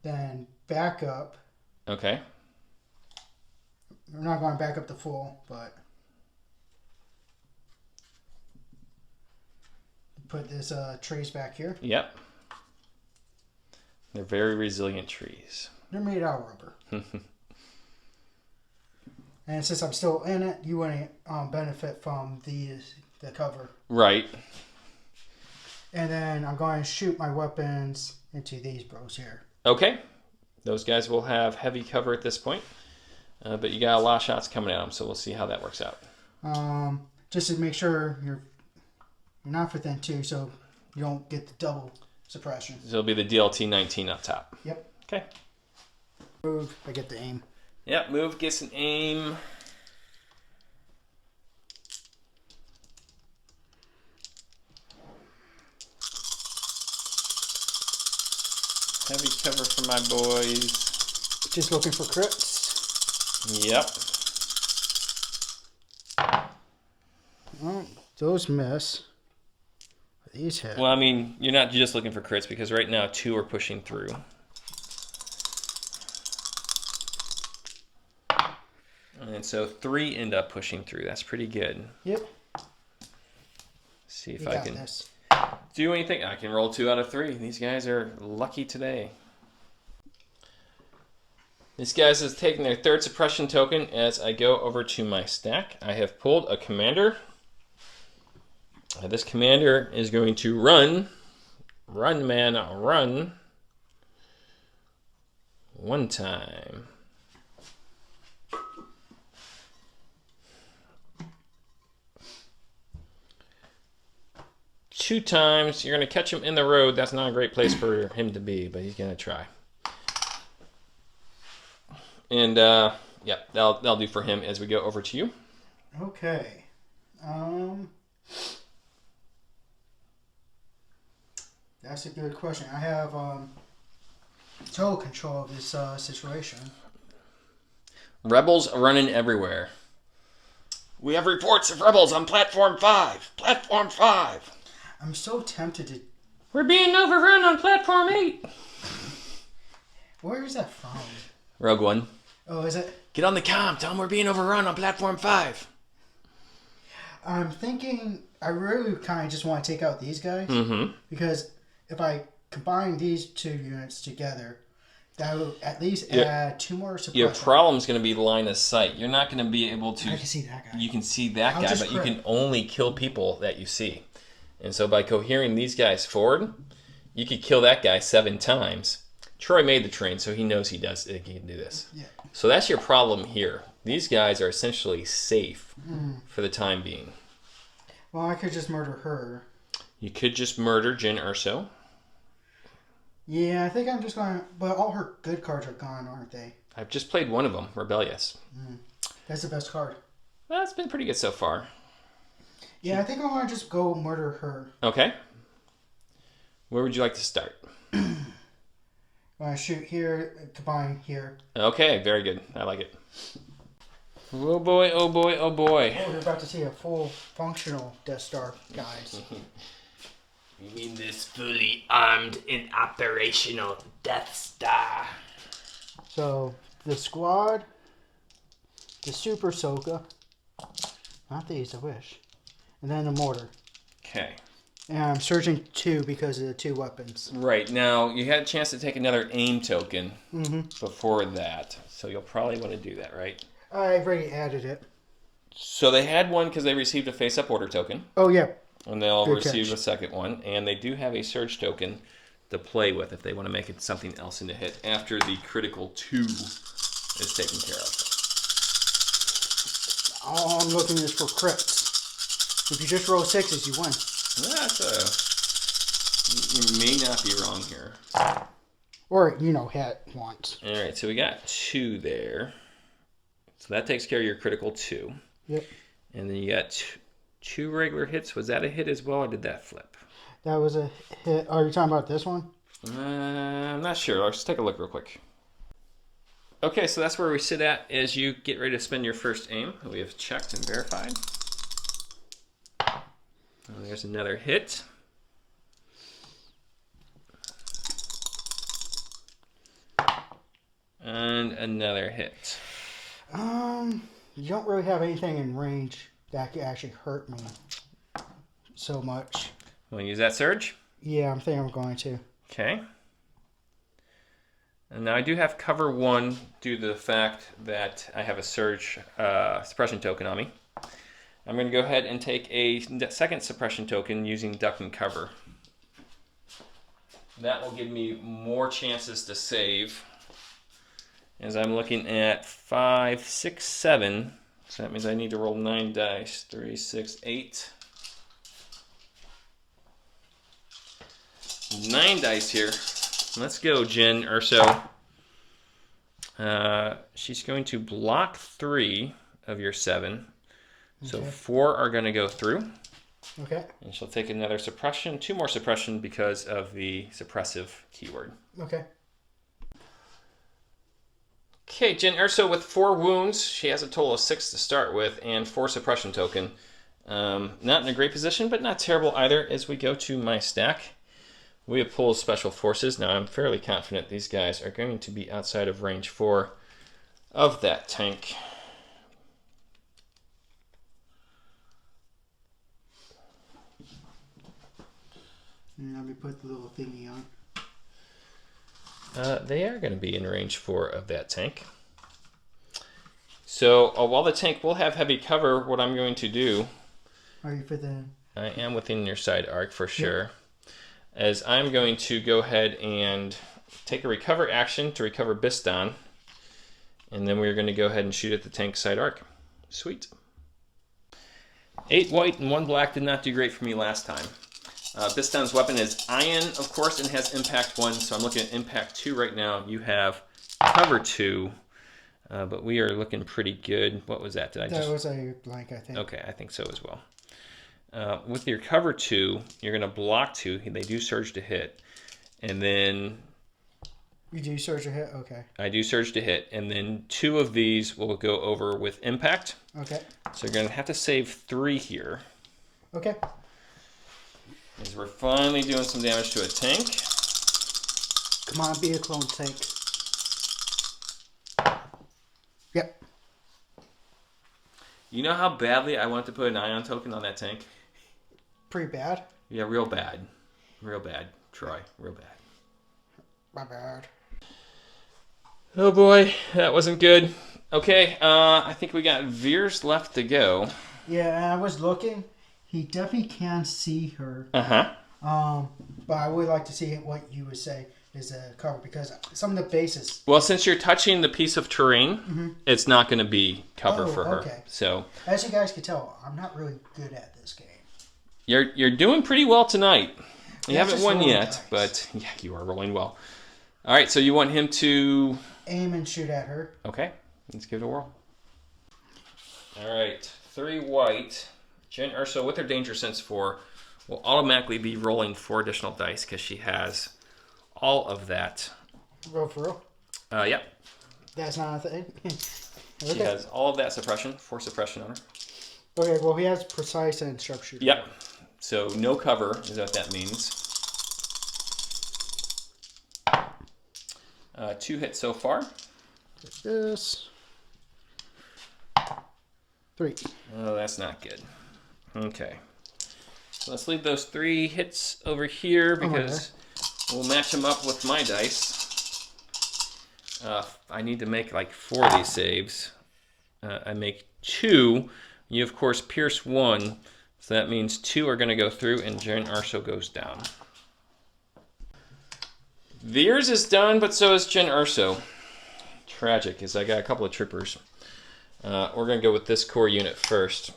then back up. Okay. We're not going back up the full, but put this trees back here. Yep. They're very resilient trees. They're made out of rubber. And since I'm still in it, you wouldn't benefit from the cover. Right. And then I'm going to shoot my weapons into these bros here. Okay. Those guys will have heavy cover at this point. But you got a lot of shots coming at them, so we'll see how that works out. Just to make sure you're not within 2, so you don't get the double suppression. So it'll be the DLT 19 up top. Yep. Okay. Move, I get the aim. Yep, move, gets an aim. Heavy cover for my boys. Just looking for crits. Yep. Oh, those miss. These hit. Well, I mean, you're not just looking for crits because right now 2 are pushing through. And so 3 end up pushing through. That's pretty good. Yep. See if You I got can this. do anything. I can roll 2 out of 3. These guys are lucky today. These guys is taking their 3rd suppression token as I go over to my stack. I have pulled a commander. This commander is going to run. Run, man, run. 1 time. Two times. You're going to catch him in the road. That's not a great place for him to be, but he's going to try. And, yeah, that'll do for him as we go over to you. Okay. That's a good question. I have total control of this situation. Rebels running everywhere. We have reports of rebels on platform 5. Platform 5. I'm so tempted to. We're being overrun on platform 8. Where is that from? Rogue One. Oh, is it? Get on the comm. Tell them we're being overrun on platform 5. I'm thinking I really kind of just want to take out these guys. Mm-hmm. Because if I combine these 2 units together, that will at least add 2 more suppression. Your problem's going to be line of sight. You're not going to be able to... I can see that guy. You can see that I'll guy, just but you crit. can only kill people that you see. And so by cohering these guys forward, you could kill that guy 7 times. Troy made the train, so he knows he can do this. Yeah. So that's your problem here. These guys are essentially safe for the time being. Well, I could just murder her. You could just murder Jyn Erso. Yeah, I think I'm just going to... But all her good cards are gone, aren't they? I've just played one of them, Rebellious. That's the best card. That's been pretty good so far. Yeah, I think I want to just go murder her. Okay. Where would you like to start? I want to shoot here, combine here. Okay, very good. I like it. Oh boy, oh boy, oh boy. Oh, you're about to see a full functional Death Star, guys. You mean this fully armed and operational Death Star? So, the squad, the Super Soka, not these, I wish, and then the mortar. Okay. And I'm searching 2 because of the 2 weapons. Right, now you had a chance to take another aim token Mm-hmm. before that, so you'll probably want to do that, right? I've already added it. So they had one because they received a face-up order token, Oh, yeah. and they'll Good receive catch. a second one, and they do have a surge token to play with if they want to make it something else into hit after the critical 2 is taken care of. All I'm looking is for crits. If you just roll 6s, you win. You may not be wrong here. Or, hit once. All right, so we got 2 there. So that takes care of your critical 2. Yep. And then you got 2 regular hits. Was that a hit as well, or did that flip? That was a hit. Are you talking about this one? I'm not sure. Let's take a look real quick. Okay, so that's where we sit at as you get ready to spend your first aim. We have checked and verified. And there's another hit. And another hit. You don't really have anything in range that could actually hurt me so much. Want to use that surge? Yeah, I'm thinking I'm going to. Okay. And now I do have cover 1 due to the fact that I have a surge suppression token on me. I'm going to go ahead and take a second suppression token using duck and cover. That will give me more chances to save. As I'm looking at 5, 6, 7. So that means I need to roll 9 dice. 3, 6, 8. 9 dice here. Let's go, Jen Urso. She's going to block 3 of your 7. So Okay. 4 are going to go through. Okay. And she'll take another suppression, 2 more suppression because of the suppressive keyword. Okay. Okay, Jen Urso with 4 wounds. She has a total of 6 to start with and 4 suppression token. Not in a great position, but not terrible either. As we go to my stack, we have pulled special forces. Now I'm fairly confident these guys are going to be outside of range 4 of that tank. And let me put the little thingy on. They are going to be in range 4 of that tank. So while the tank will have heavy cover, what I'm going to do, Are you fitting? I am within your side arc for sure, as I'm going to go ahead and take a recover action to recover Biston, and then we're going to go ahead and shoot at the tank side arc. Sweet. 8 white and 1 black did not do great for me last time. Biston's weapon is iron, of course, and has impact 1, so I'm looking at impact 2 right now. You have cover 2, but we are looking pretty good. What was that? That was a blank, I think. Okay, I think so as well. With your cover 2, you're going to block 2. They do surge to hit. And then You do surge a hit? Okay. I do surge to hit. And then 2 of these will go over with impact. Okay. So you're going to have to save 3 here. Okay. As we're finally doing some damage to a tank. Come on, be a clone tank. Yep. You know how badly I want to put an ion token on that tank? Pretty bad. Yeah, real bad. Real bad, Troy. Real bad. My bad. Oh boy, that wasn't good. Okay, I think we got Veers left to go. Yeah, and I was looking. He definitely can see her. Uh-huh. But I would like to see what you would say is a cover because some of the bases. Well, since you're touching the piece of terrain, it's not going to be cover for her. Okay. So As you guys can tell, I'm not really good at this game. you're doing pretty well tonight. You That's haven't just won rolling yet, dice. but yeah, you are rolling well. All right, so you want him to... Aim and shoot at her. Okay, let's give it a whirl. All right, 3 white. Jen Urso with her danger sense 4 will automatically be rolling 4 additional dice because she has all of that. Roll for real. Yep. That's not a thing. She has all of that suppression, 4 suppression on her. Okay, well, he has precise and sharpshooter. Yep. So no cover is what that means. 2 hits so far. This. 3. Oh, that's not good. Okay. Let's leave those 3 hits over here Oh, because we'll match them up with my dice. I need to make like 4 of these saves. I make 2. You, of course, pierce 1. So that means 2 are going to go through and Jin Urso goes down. Veers is done, but so is Jin Urso. Tragic, is I got a couple of trippers. We're going to go with this core unit first.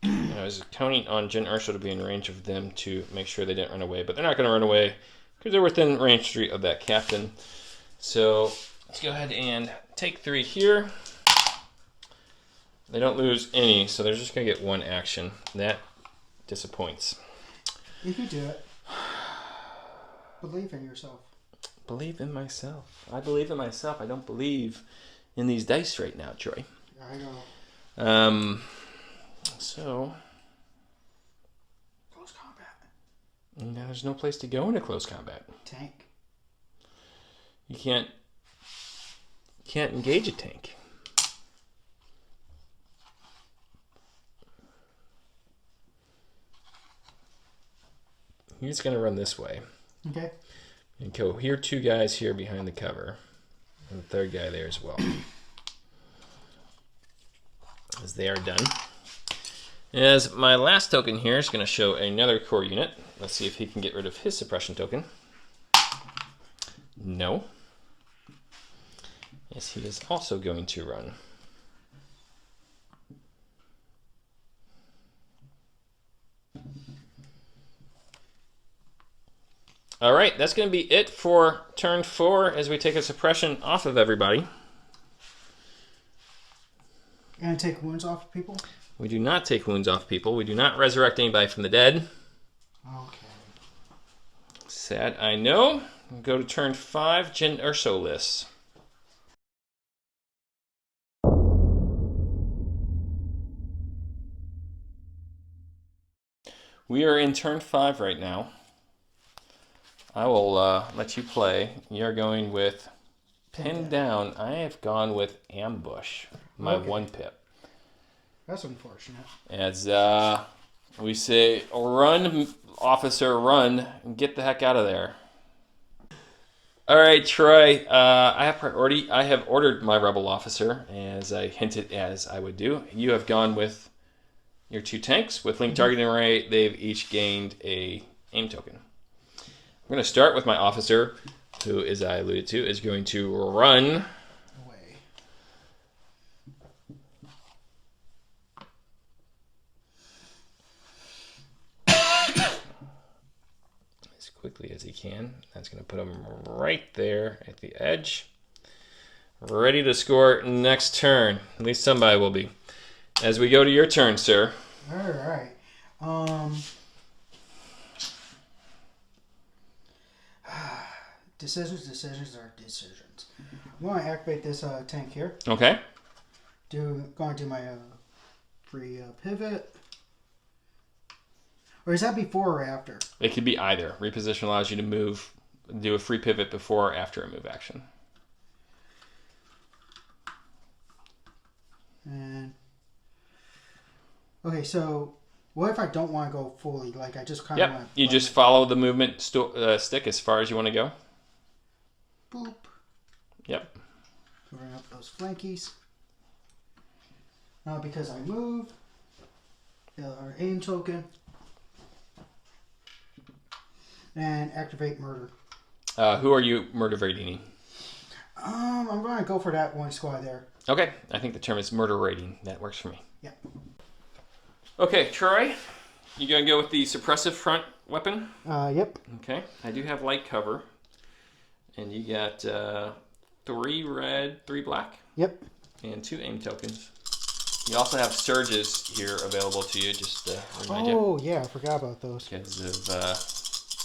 I was counting on Jin Urso to be in range of them to make sure they didn't run away, but they're not going to run away because they're within range 3 of that captain. So let's go ahead and take 3 here. They don't lose any, so they're just going to get 1 action. That disappoints. You can do it. Believe in yourself. Believe in myself. I believe in myself. I don't believe in these dice right now, Troy. I know. So Close combat. now there's no place to go in a close combat. Tank. You can't engage a tank. You're just gonna run this way. Okay. And go here, 2 guys here behind the cover. And the 3rd guy there as well. As they are done. As my last token here is going to show another core unit. Let's see if he can get rid of his suppression token. No. Yes, he is also going to run. All right, that's going to be it for turn 4 as we take a suppression off of everybody. Gonna take wounds off of people? We do not take wounds off people. We do not resurrect anybody from the dead. Okay. Sad, I know. We'll go to turn 5, Jin Urso lists. We are in turn 5 right now. I will let you play. You're going with Pin Down. I have gone with Ambush, my Okay. 1 pip. That's unfortunate. As we say, run, officer, run, and get the heck out of there. All right, Troy, I have priority. I have ordered my rebel officer, as I hinted as I would do. You have gone with your 2 tanks. With link targeting array, they've each gained a aim token. I'm going to start with my officer, who, as I alluded to, is going to run Away. as quickly as he can. That's going to put him right there at the edge. Ready to score next turn. At least somebody will be. As we go to your turn, sir. All right. Decisions are decisions. I'm going to activate this tank here. Okay. Going to do my free pivot. Or is that before or after? It could be either. Reposition allows you to move, do a free pivot before or after a move action. And okay, so what if I don't want to go fully? Like I just kind of Yep. want. You just follow the movement stick as far as you want to go. Boop. Yep. Covering up those flankies. Now because I move, our aim token, and activate murder. Who are you murder-rating? I'm going to go for that 1 squad there. Okay. I think the term is murder rating. That works for me. Yep. Okay, Troy. You going to go with the suppressive front weapon? Yep. Okay. I do have light cover. And you got 3 red, 3 black, Yep. and 2 aim tokens. You also have surges here available to you, just to remind you, Oh yeah, I forgot about those. because of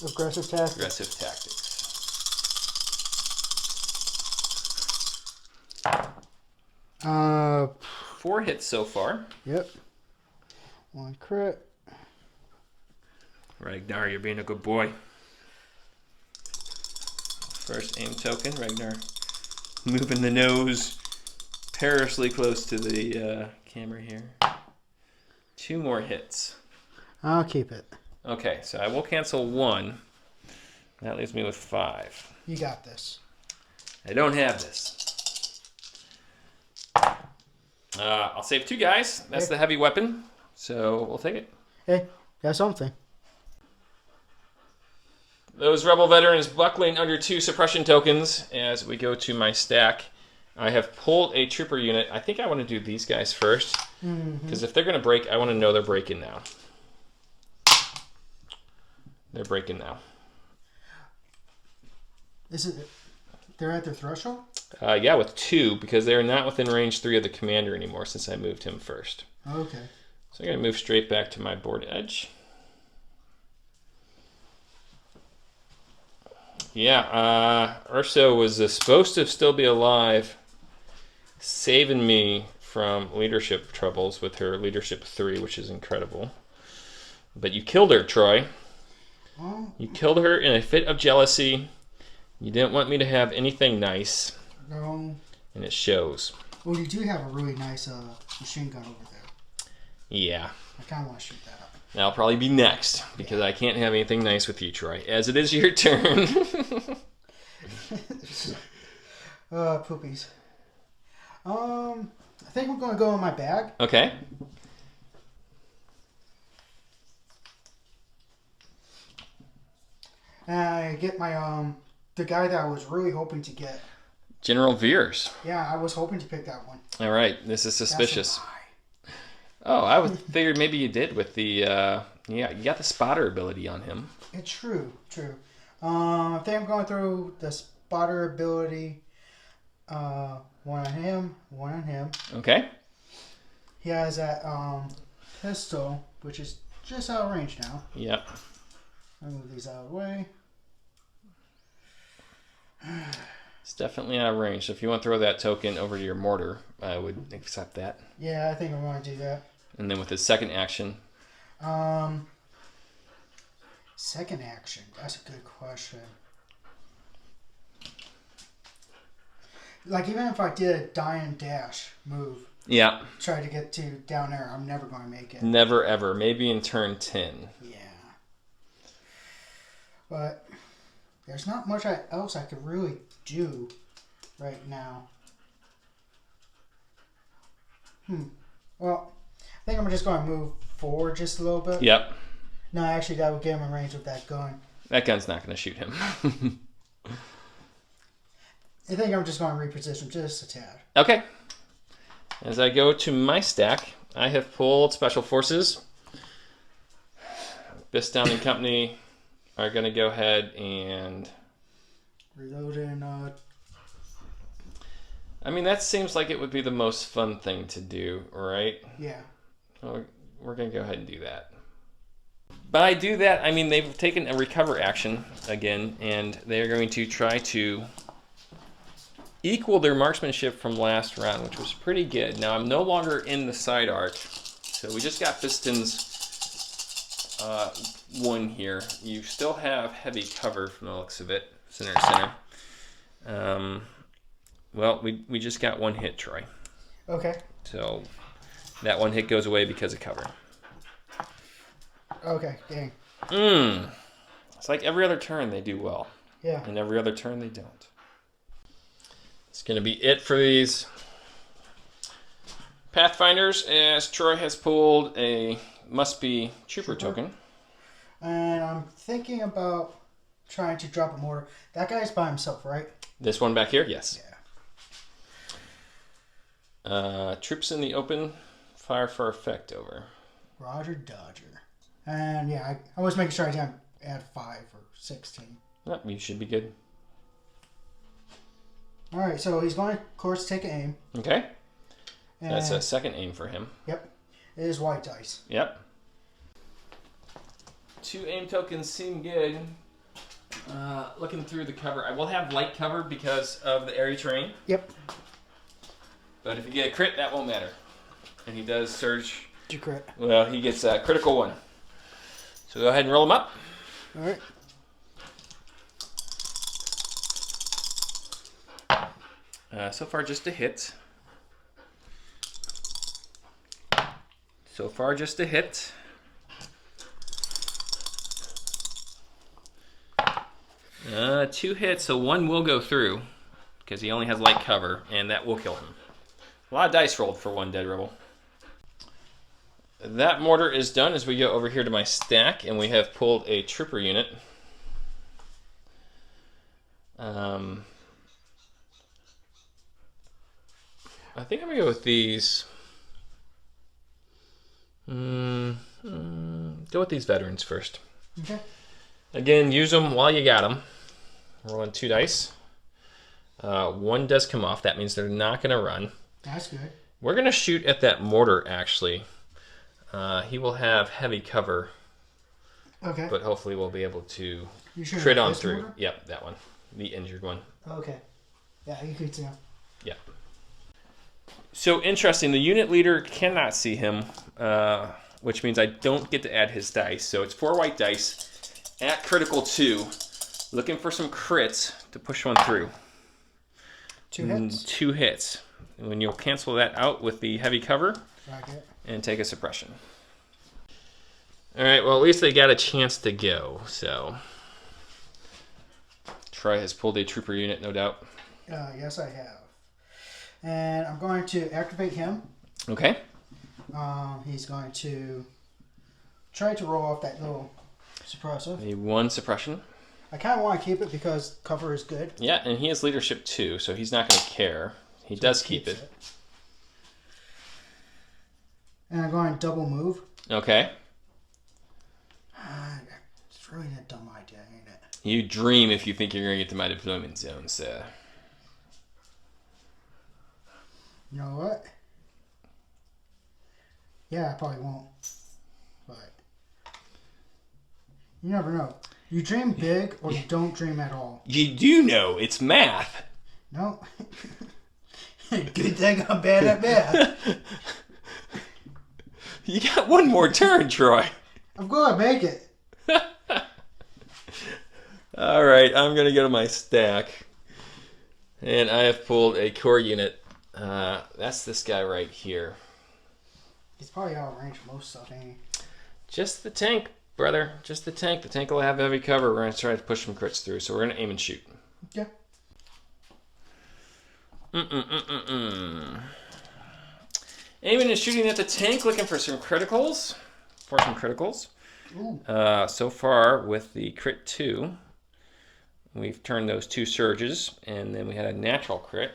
Aggressive tactics. aggressive tactics. 4 hits so far. Yep. 1 crit. Ragnar, you're being a good boy. First aim token, Ragnar moving the nose perilously close to the camera here. 2 more hits. I'll keep it. Okay, so I will cancel 1. That leaves me with 5. You got this. I don't have this. I'll save 2 guys. That's the heavy weapon, so we'll take it. Hey, got something. Those Rebel veterans buckling under 2 suppression tokens as we go to my stack. I have pulled a trooper unit. I think I want to do these guys first, because if they're going to break, I want to know they're breaking now. They're breaking now. Is it? They're at their threshold? Yeah, with 2, because they're not within range 3 of the commander anymore since I moved him first. Okay. So I'm going to move straight back to my board edge. Yeah, Urso was supposed to still be alive, saving me from leadership troubles with her leadership 3, which is incredible. But you killed her, Troy. Oh. You killed her in a fit of jealousy. You didn't want me to have anything nice. No. And it shows. Well, you do have a really nice machine gun over there. Yeah. I kind of want to shoot that up. That'll probably be next, because I can't have anything nice with you, Troy. As it is your turn. Poopies. I think I'm going to go in my bag. Okay. And I get my, the guy that I was really hoping to get. General Veers. Yeah, I was hoping to pick that one. All right, this is suspicious. That's a lie. Oh, I figured maybe you did with the, yeah, you got the spotter ability on him. It's true. I think I'm going through the spotter ability. One on him, one on him. Okay. He has that pistol, which is just out of range now. Yep. I'll move these out of the way. It's definitely out of range. So if you want to throw that token over to your mortar, I would accept that. Yeah, I think I'm going to do that. And then with his second action. Second action. That's a good question. Like, even if I did a die and dash move, Yeah. try to get to down there, I'm never going to make it. Never ever. Maybe in turn 10. Yeah. But there's not much else I could really do right now. Well, I think I'm just going to move forward just a little bit. Yep. No, actually, that would get him in range with that gun. That gun's not going to shoot him. I think I'm just going to reposition just a tad. Okay. As I go to my stack, I have pulled Special Forces. Bistown and Company are going to go ahead and... Reload and... I mean, that seems like it would be the most fun thing to do, right? Yeah. Well, we're going to go ahead and do that. By do that, I mean they've taken a recover action again, and they're going to try to equal their marksmanship from last round, which was pretty good. Now, I'm no longer in the side arc, so we just got Piston's 1 here. You still have heavy cover from the looks of it, center. Well, we just got 1 hit, Troy. Okay. So that 1 hit goes away because of cover. Okay, dang. It's like every other turn they do well. Yeah. And every other turn they don't. It's going to be it for these Pathfinders, as Troy has pulled a must-be trooper token. And I'm thinking about trying to drop a mortar. That guy's by himself, right? This one back here? Yes. Yeah. Troops in the open, fire for effect over. Roger Dodger. And yeah, I was making sure I didn't add 5 or 16. Yep, you should be good. Alright, so he's going to, of course, take aim. Okay. And That's a second aim for him. Yep. It is white dice. Yep. 2 aim tokens seem good. Looking through the cover, I will have light cover because of the area terrain. Yep. But if you get a crit, that won't matter. And he does surge. Did you crit? Well, he gets a critical 1. So go ahead and roll him up. Alright. So far, just a hit. So far, just a hit. 2 hits, so 1 will go through because he only has light cover, and that will kill him. A lot of dice rolled for 1 dead rebel. That mortar is done as we go over here to my stack, and we have pulled a trooper unit. I think I'm going to go with these. Go with these veterans first. Okay. Again, use them while you got them. Rolling 2 dice. 1 does come off. That means they're not going to run. That's good. We're going to shoot at that mortar, actually. He will have heavy cover. Okay. But hopefully we'll be able to You crit on this through. mortar? Yep, that one. The injured one. Okay. Yeah, you could too. Yeah. So interesting, the unit leader cannot see him, which means I don't get to add his dice. So it's 4 white dice at critical 2, looking for some crits to push one through. 2 hits. 2 hits. And when you'll cancel that out with the heavy cover Bracket. and take a suppression. All right, well, at least they got a chance to go, so. Troy has pulled a trooper unit, no doubt. Yes, I have. And I'm going to activate him. Okay. He's going to try to roll off that little suppressive. A 1 suppression. I kind of want to keep it because cover is good. Yeah, and he has leadership too, so he's not going to care. He does keep it. And I'm going to double move. Okay. It's really a dumb idea, ain't it? You dream if you think you're going to get to my deployment zone, sir. You know what? Yeah, I probably won't. But you never know. You dream big or you don't dream at all. You do know it's math. No. Good thing I'm bad at math. You got 1 more turn, Troy. I'm going to make it. All right, I'm going to go to my stack. And I have pulled a core unit. That's this guy right here. He's probably out of range for most stuff, ain't he? Just the tank, brother. Just the tank. The tank will have heavy cover. We're going to try to push some crits through, so we're going to aim and shoot. Yeah. Aiming and shooting at the tank, looking for some criticals. Ooh. So far, with the crit 2, we've turned those 2 surges, and then we had a natural crit.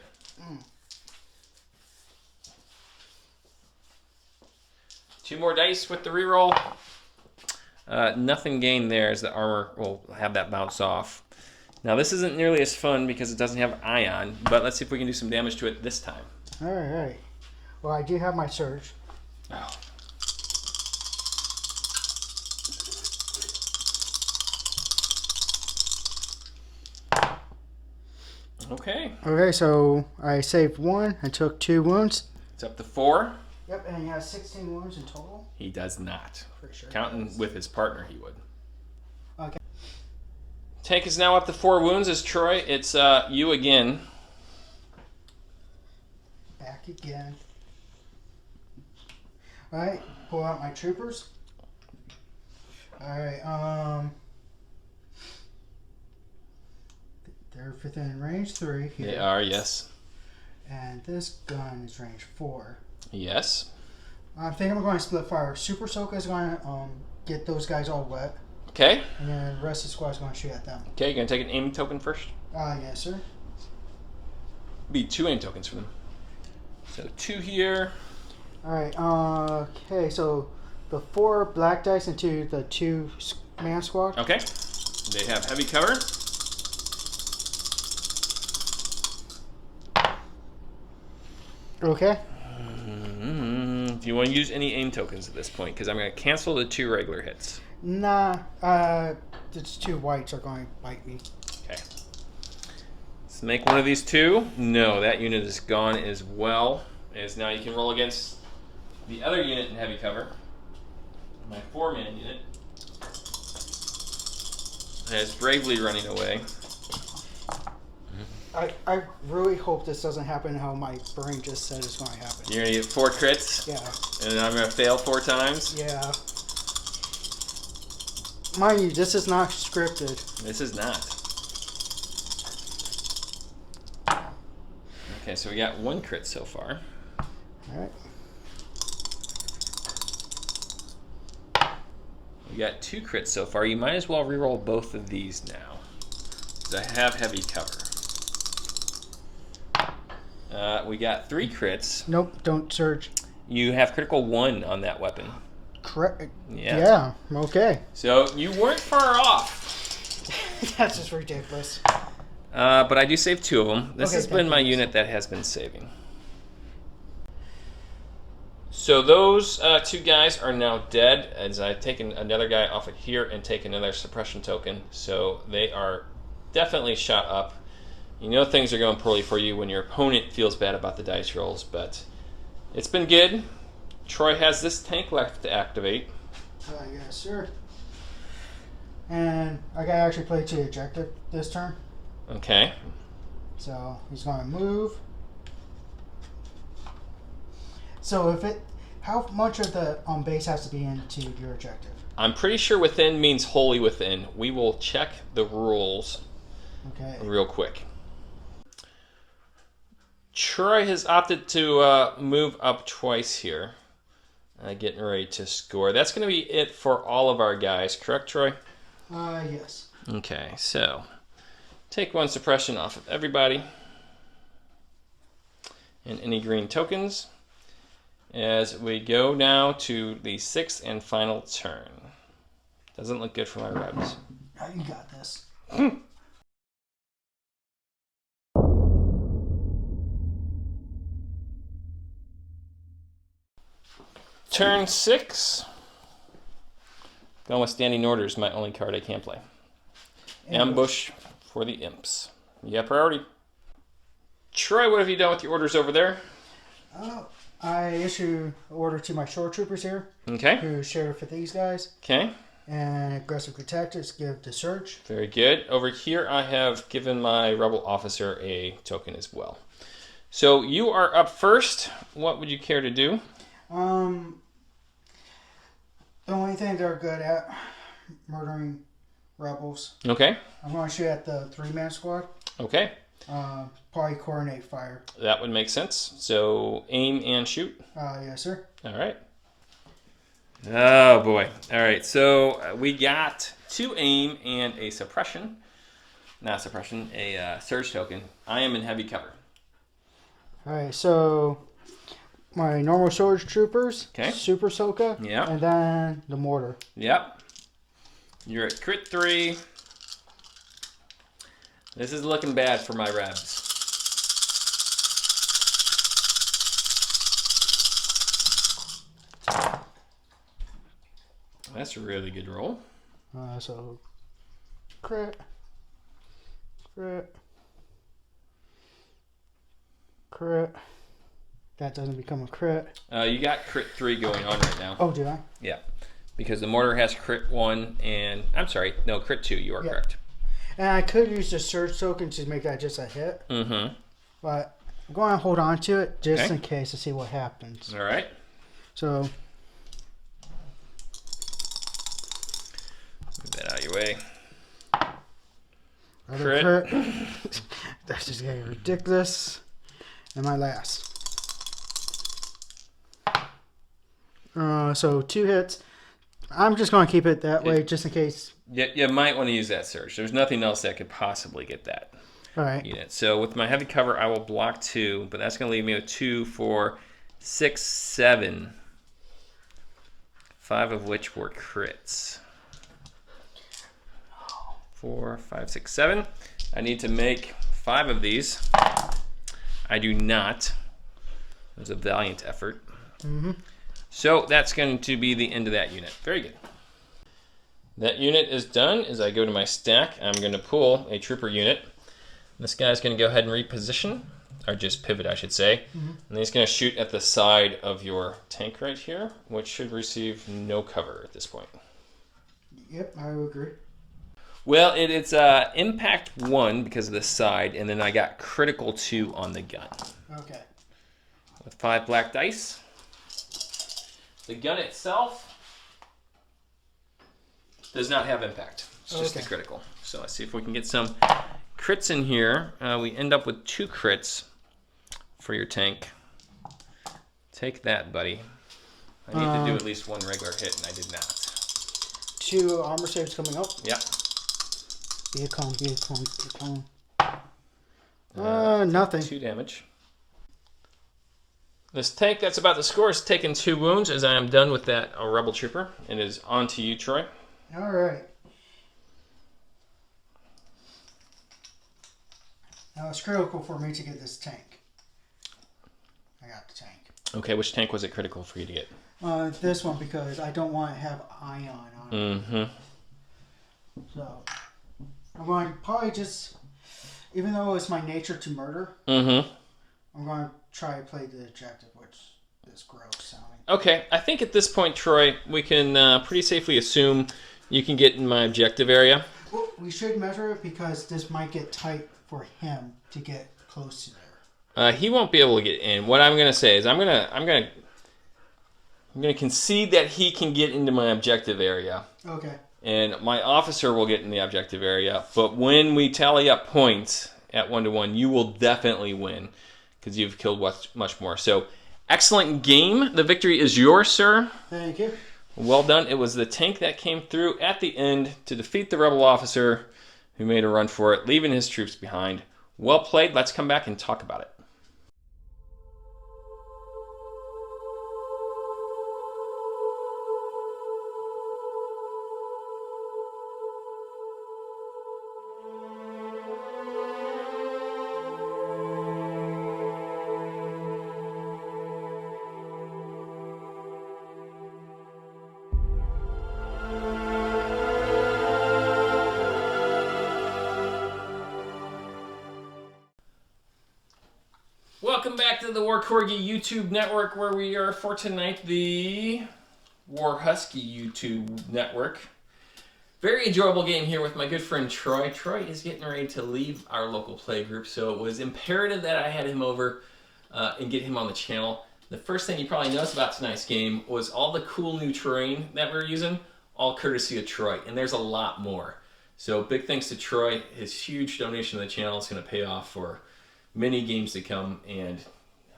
2 more dice with the reroll. Nothing gained there as the armor will have that bounce off. Now, this isn't nearly as fun because it doesn't have ion, but let's see if we can do some damage to it this time. All right. Well, I do have my surge. Oh. Okay. Okay, so I saved 1 and took 2 wounds. It's up to 4. Yep, and he has 16 wounds in total. He does not. Pretty sure. Counting with his partner, he would. Okay. Tank is now up to 4 wounds as Troy. It's you again. Back again. Alright, pull out my troopers. Alright, they're within range 3 here. They are, yes. And this gun is range 4. Yes. I think I'm going to split fire. Super Soaker is going to get those guys all wet. Okay. And then the rest of the squad is going to shoot at them. Okay, you going to take an aim token first? Yes, sir. Be 2 aim tokens for them. So 2 here. Alright, okay, so the 4 black dice into the 2 man squad. Okay. They have heavy cover. Okay. Do you want to use any aim tokens at this point? Because I'm going to cancel the 2 regular hits. Nah, it's 2 whites are going to bite me. Okay. Let's make one of these 2. No, that unit is gone as well. As now you can roll against the other unit in heavy cover. My 4-man unit is bravely running away. I really hope this doesn't happen how my brain just said it's going to happen. You're going to get 4 crits? Yeah. And I'm going to fail 4 times? Yeah. Mind you, this is not scripted. This is not. Okay, so we got 1 crit so far. All right. We got 2 crits so far. You might as well reroll both of these now, because I have heavy cover. We got 3 crits. Nope, don't surge. You have critical 1 on that weapon. Correct. Yeah. Yeah, okay. So you weren't far off. That's just ridiculous. But I do save 2 of them. This Okay, has been my thank you. unit that has been saving. So those 2 guys are now dead, as I've taken another guy off of here and taken another suppression token. So they are definitely shot up. You know things are going poorly for you when your opponent feels bad about the dice rolls, but it's been good. Troy has this tank left to activate. Yes, sir. And I gotta actually play 2 ejected this turn. Okay. So he's gonna move. So how much of the base has to be into your objective? I'm pretty sure within means wholly within. We will check the rules real quick. Troy has opted to move up twice here. Getting ready to score. That's going to be it for all of our guys, correct, Troy? Yes. Okay, so take 1 suppression off of everybody. And any green tokens. As we go now to the 6th and final turn. Doesn't look good for my Rebs. Oh, you got this. Turn 6. Going with Standing Orders, my only card I can play. Ambush for the Imps. Yeah, priority. Troy, what have you done with your orders over there? I issue an order to my shore troopers here. Okay. Who share for these guys. Okay. And aggressive tactics give to search. Very good. Over here, I have given my rebel officer a token as well. So you are up first. What would you care to do? The only thing they're good at, murdering rebels. Okay. I'm going to shoot at the 3-man squad. Okay. Probably coordinate fire. That would make sense. So aim and shoot. Yes, sir. All right. Oh, boy. All right. So we got 2 aim and a suppression. Not suppression, a surge token. I am in heavy cover. All right, so my normal surge troopers, Okay. super Soka, Yeah. and then the mortar. Yep. You're at crit 3. This is looking bad for my Rebs. That's a really good roll. So crit, crit, crit. That doesn't become a crit. You got crit 3 going on right now. Oh, do I? Yeah. Because the mortar has crit 1 and... I'm sorry. No, crit 2. You are correct. And I could use the surge token to make that just a hit. Mm-hmm. But I'm going to hold on to it just in case to see what happens. All right. So... move that out of your way. Crit. That's just getting ridiculous. And my last. So 2 hits. I'm just going to keep it that way just in case. Yeah, you might want to use that surge. There's nothing else that could possibly get that All right. unit. So with my heavy cover, I will block 2, but that's going to leave me with 2, 4, 6, 7. 5 of which were crits. 4, 5, 6, 7. I need to make 5 of these. I do not. It was a valiant effort. Mm-hmm. So that's going to be the end of that unit. Very good. That unit is done. As I go to my stack, I'm going to pull a trooper unit. This guy's going to go ahead and reposition, or just pivot, I should say. Mm-hmm. And he's going to shoot at the side of your tank right here, which should receive no cover at this point. Yep, I would agree. Well, it's impact 1 because of the side, and then I got critical 2 on the gun. Okay. With 5 black dice. The gun itself does not have impact. It's just the critical. So let's see if we can get some crits in here. We end up with 2 crits. for your tank. Take that, buddy. I need to do at least one regular hit, and I did not. 2 armor saves coming up. Yep. Be a calm, be a calm, be a calm. Nothing. 2 damage. This tank that's about to score is taking 2 wounds as I am done with that rebel trooper. It is on to you, Troy. All right. Now it's critical for me to get this tank. I got the tank. Okay, which tank was it critical for you to get? This one, because I don't want to have ion on it. Mm-hmm. So I'm going to probably just, even though it's my nature to murder, Mm-hmm. I'm going to try to play the objective, which is gross sounding. Okay, I think at this point, Troy, we can pretty safely assume you can get in my objective area. Well, we should measure it because this might get tight for him to get close to there. He won't be able to get in. What I'm gonna say is I'm gonna concede that he can get into my objective area, Okay. and my officer will get in the objective area. But when we tally up points at 1-1, you will definitely win because you've killed much more. So, excellent game. The victory is yours, sir. Thank you. Well done. It was the tank that came through at the end to defeat the rebel officer who made a run for it, leaving his troops behind. Well played. Let's come back and talk about it. Welcome back to the War Corgi YouTube network, where we are for tonight, the War Husky YouTube network. Very enjoyable game here with my good friend Troy. Troy is getting ready to leave our local play group, so it was imperative that I had him over and get him on the channel. The first thing you probably noticed about tonight's game was all the cool new terrain that we're using, all courtesy of Troy, and there's a lot more. So big thanks to Troy. His huge donation to the channel is going to pay off for many games to come, and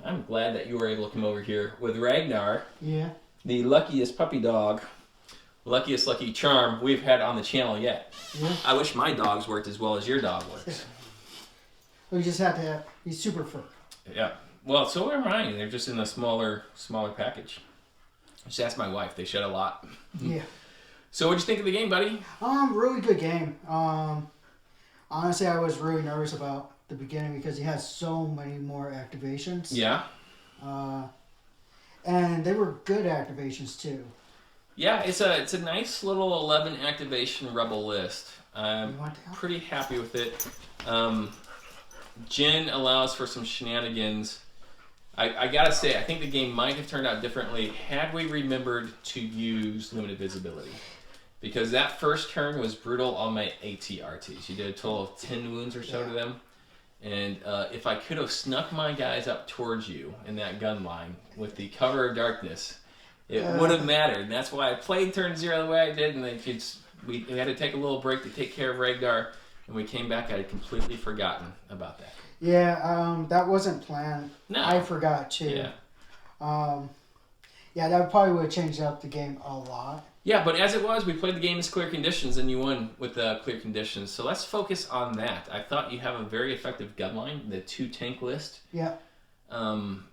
I'm glad that you were able to come over here with Ragnar, Yeah. the luckiest puppy dog, luckiest lucky charm we've had on the channel yet. Yeah. I wish my dogs worked as well as your dog works. We just have to have, he's super fur. Yeah. Well, so are mine. They're just in a smaller package. Just ask my wife. They shed a lot. Yeah. So what'd you think of the game, buddy? Really good game. Honestly, I was really nervous about the beginning because he has so many more activations. Yeah. And they were good activations too. Yeah, it's a nice little 11 activation rebel list. I'm pretty happy with it. Jin allows for some shenanigans. I gotta say, I think the game might have turned out differently had we remembered to use limited visibility. Because that first turn was brutal on my ATRTs. You did a total of 10 wounds or so to them. And if I could have snuck my guys up towards you in that gun line with the cover of darkness, it would have mattered. And that's why I played turn 0 the way I did. And we had to take a little break to take care of Rhaegar. And we came back, I had completely forgotten about that. Yeah, that wasn't planned. No. I forgot too. Yeah, that probably would have changed up the game a lot. Yeah, but as it was, we played the game in clear conditions, and you won with the clear conditions. So let's focus on that. I thought you have a very effective gun line, the 2-tank list. Yeah.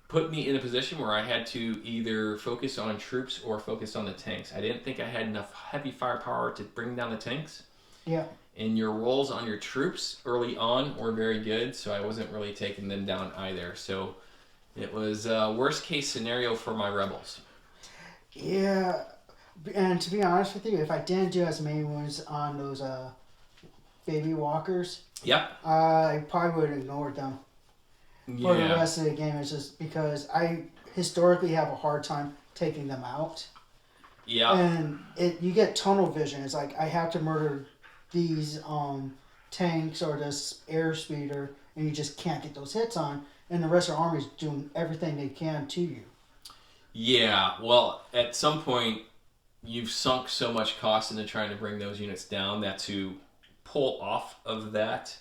Put me in a position where I had to either focus on troops or focus on the tanks. I didn't think I had enough heavy firepower to bring down the tanks. Yeah. And your rolls on your troops early on were very good, so I wasn't really taking them down either. So it was a worst case scenario for my rebels. Yeah, and to be honest with you, if I didn't do as many ones on those baby walkers, Yep. I probably would have ignored them for the rest of the game. It's just because I historically have a hard time taking them out. Yeah. And you get tunnel vision. It's like I have to murder these tanks or this air speeder, and you just can't get those hits on. And the rest of the army is doing everything they can to you. Yeah, well, at some point, you've sunk so much cost into trying to bring those units down that to pull off of that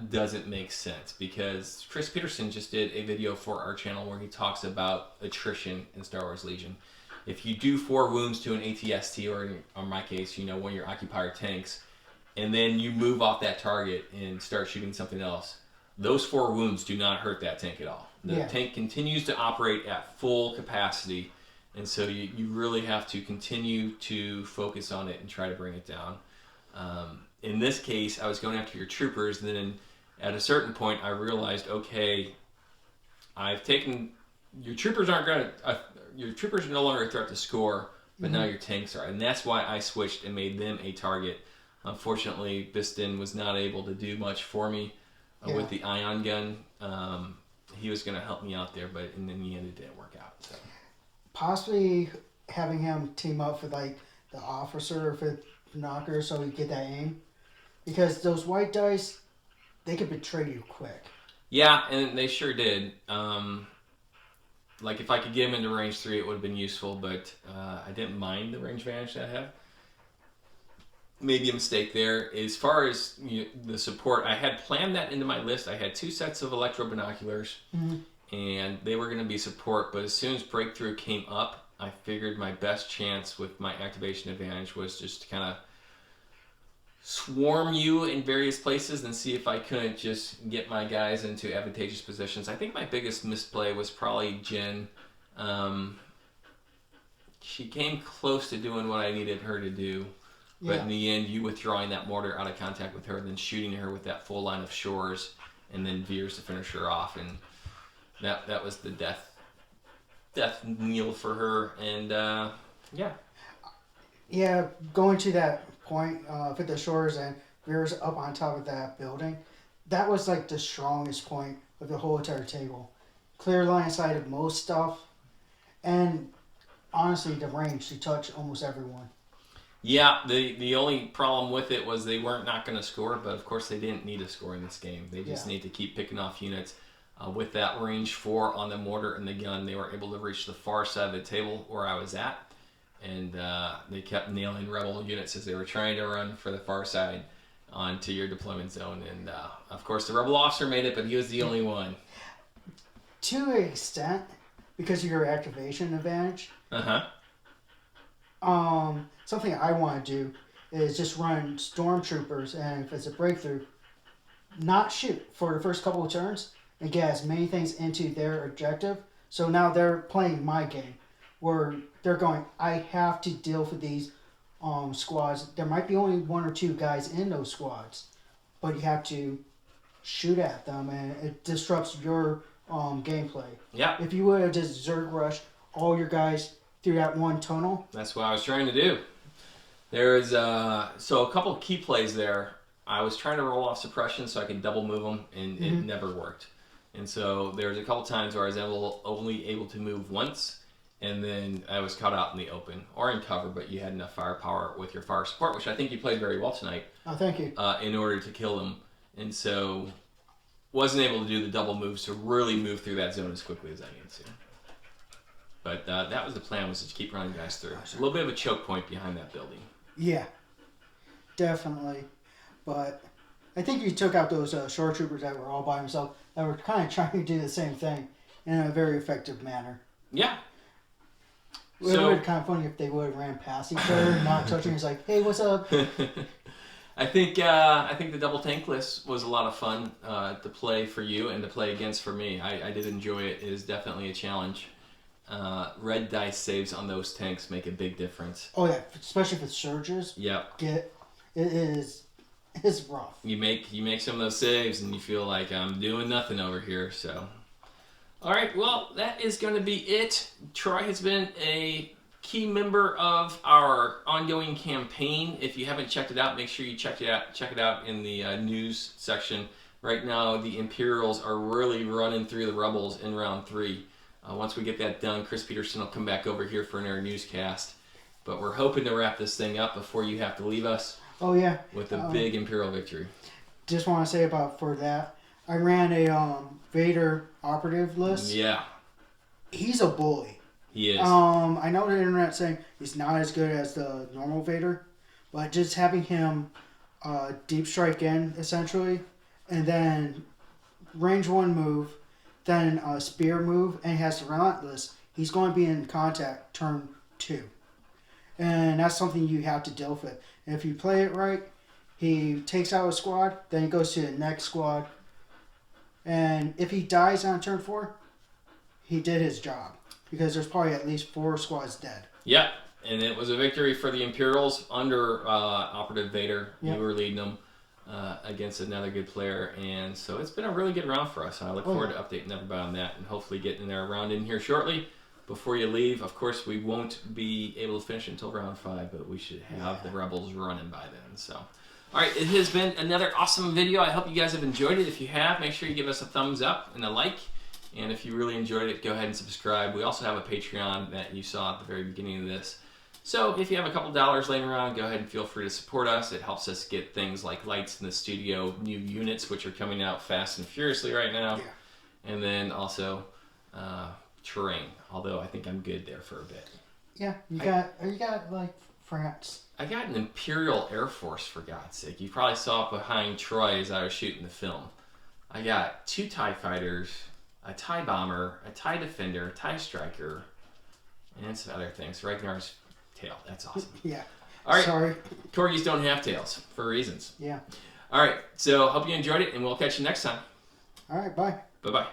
doesn't make sense, because Chris Peterson just did a video for our channel where he talks about attrition in Star Wars Legion. If you do 4 wounds to an ATST, or in my case, one of your occupier tanks, and then you move off that target and start shooting something else, those 4 wounds do not hurt that tank at all. The tank continues to operate at full capacity, and so you really have to continue to focus on it and try to bring it down. In this case, I was going after your troopers, and then at a certain point I realized, okay, I've taken... Your troopers aren't going to... your troopers are no longer a threat to score, but now your tanks are. And that's why I switched and made them a target. Unfortunately, Biston was not able to do much for me with the ion gun. He was going to help me out there, but in the end it didn't work out. So. Possibly having him team up with like the officer for knocker so he get that aim. Because those white dice, they could betray you quick. Yeah, and they sure did. Like, if I could get him into range 3, it would have been useful, but I didn't mind the range advantage that I have. Maybe a mistake there. As far as the support, I had planned that into my list. I had 2 sets of electro binoculars, and they were going to be support, but as soon as breakthrough came up, I figured my best chance with my activation advantage was just to kind of swarm you in various places and see if I couldn't just get my guys into advantageous positions. I think my biggest misplay was probably Jen. She came close to doing what I needed her to do, but in the end, you withdrawing that mortar out of contact with her and then shooting her with that full line of shores, and then Veers to finish her off, and that was the death kneel for her. And going to that point with the shores and Veers up on top of that building, that was like the strongest point of the whole entire table. Clear line of sight of most stuff, and honestly, the range, she touched almost everyone. Yeah, the only problem with it was they weren't not going to score, but of course they didn't need a score in this game. They just need to keep picking off units. With that range 4 on the mortar and the gun, they were able to reach the far side of the table where I was at, and they kept nailing rebel units as they were trying to run for the far side onto your deployment zone. And of course the rebel officer made it, but he was the only one. To an extent, because of your activation advantage. Something I want to do is just run stormtroopers, and if it's a breakthrough, not shoot for the first couple of turns and get as many things into their objective. So now they're playing my game, where they're going, I have to deal with these squads. There might be only 1 or 2 guys in those squads, but you have to shoot at them, and it disrupts your gameplay. Yeah. If you would have just Zerg rush all your guys through that one tunnel. That's what I was trying to do. There's so a couple of key plays there. I was trying to roll off suppression so I could double move them, and it never worked. And so there was a couple times where I was only able to move once, and then I was caught out in the open or in cover, but you had enough firepower with your fire support, which I think you played very well tonight. Oh, thank you. In order to kill them. And so wasn't able to do the double moves to really move through that zone as quickly as I needed to. But that was the plan, was to keep running guys through. A little bit of a choke point behind that building. Yeah, definitely. But I think you took out those shore troopers that were all by themselves that were kind of trying to do the same thing in a very effective manner. Yeah. It would have been kind of funny if they would have ran past each other, not touching. It's like, hey, what's up? I think the double tank list was a lot of fun to play for you and to play against for me. I did enjoy it. It is definitely a challenge. Red dice saves on those tanks make a big difference. Oh yeah, especially if it's surges. Yep. It's rough. You make some of those saves and you feel like I'm doing nothing over here. So, all right, well that is going to be it. Troy has been a key member of our ongoing campaign. If you haven't checked it out, make sure you check it out in the news section. Right now, the Imperials are really running through the Rebels in round 3. Once we get that done, Chris Peterson will come back over here for another newscast. But we're hoping to wrap this thing up before you have to leave us. Oh yeah. With a big Imperial victory. Just want to say for that, I ran a Vader operative list. Yeah. He's a bully. He is. I know the internet saying he's not as good as the normal Vader, but just having him deep strike in essentially, and then range 1 move, then a spear move, and he has relentless. He's going to be in contact turn 2, and that's something you have to deal with. And if you play it right, he takes out a squad, then he goes to the next squad, and if he dies on turn 4, he did his job because there's probably at least 4 squads dead. Yep, and it was a victory for the Imperials under Operative Vader. Yep. You were leading them against another good player, and so it's been a really good round for us. And I look forward to updating everybody on that and hopefully getting their round in here shortly. Before you leave, of course, we won't be able to finish until round 5, but we should have the Rebels running by then. So, all right, it has been another awesome video. I hope you guys have enjoyed it. If you have, make sure you give us a thumbs up and a like. And if you really enjoyed it, go ahead and subscribe. We also have a Patreon that you saw at the very beginning of this. So if you have a couple dollars laying around, go ahead and feel free to support us. It helps us get things like lights in the studio, new units, which are coming out fast and furiously right now. Yeah. And then also terrain, although I think I'm good there for a bit. Yeah, you got like France. I got an Imperial Air Force, for God's sake. You probably saw it behind Troy as I was shooting the film. I got 2 TIE fighters, a TIE bomber, a TIE defender, a TIE striker, and some other things. Ragnar's tail. That's awesome. Yeah. All right. Sorry. Corgis don't have tails for reasons. Yeah. All right. So hope you enjoyed it, and we'll catch you next time. All right. Bye. Bye-bye.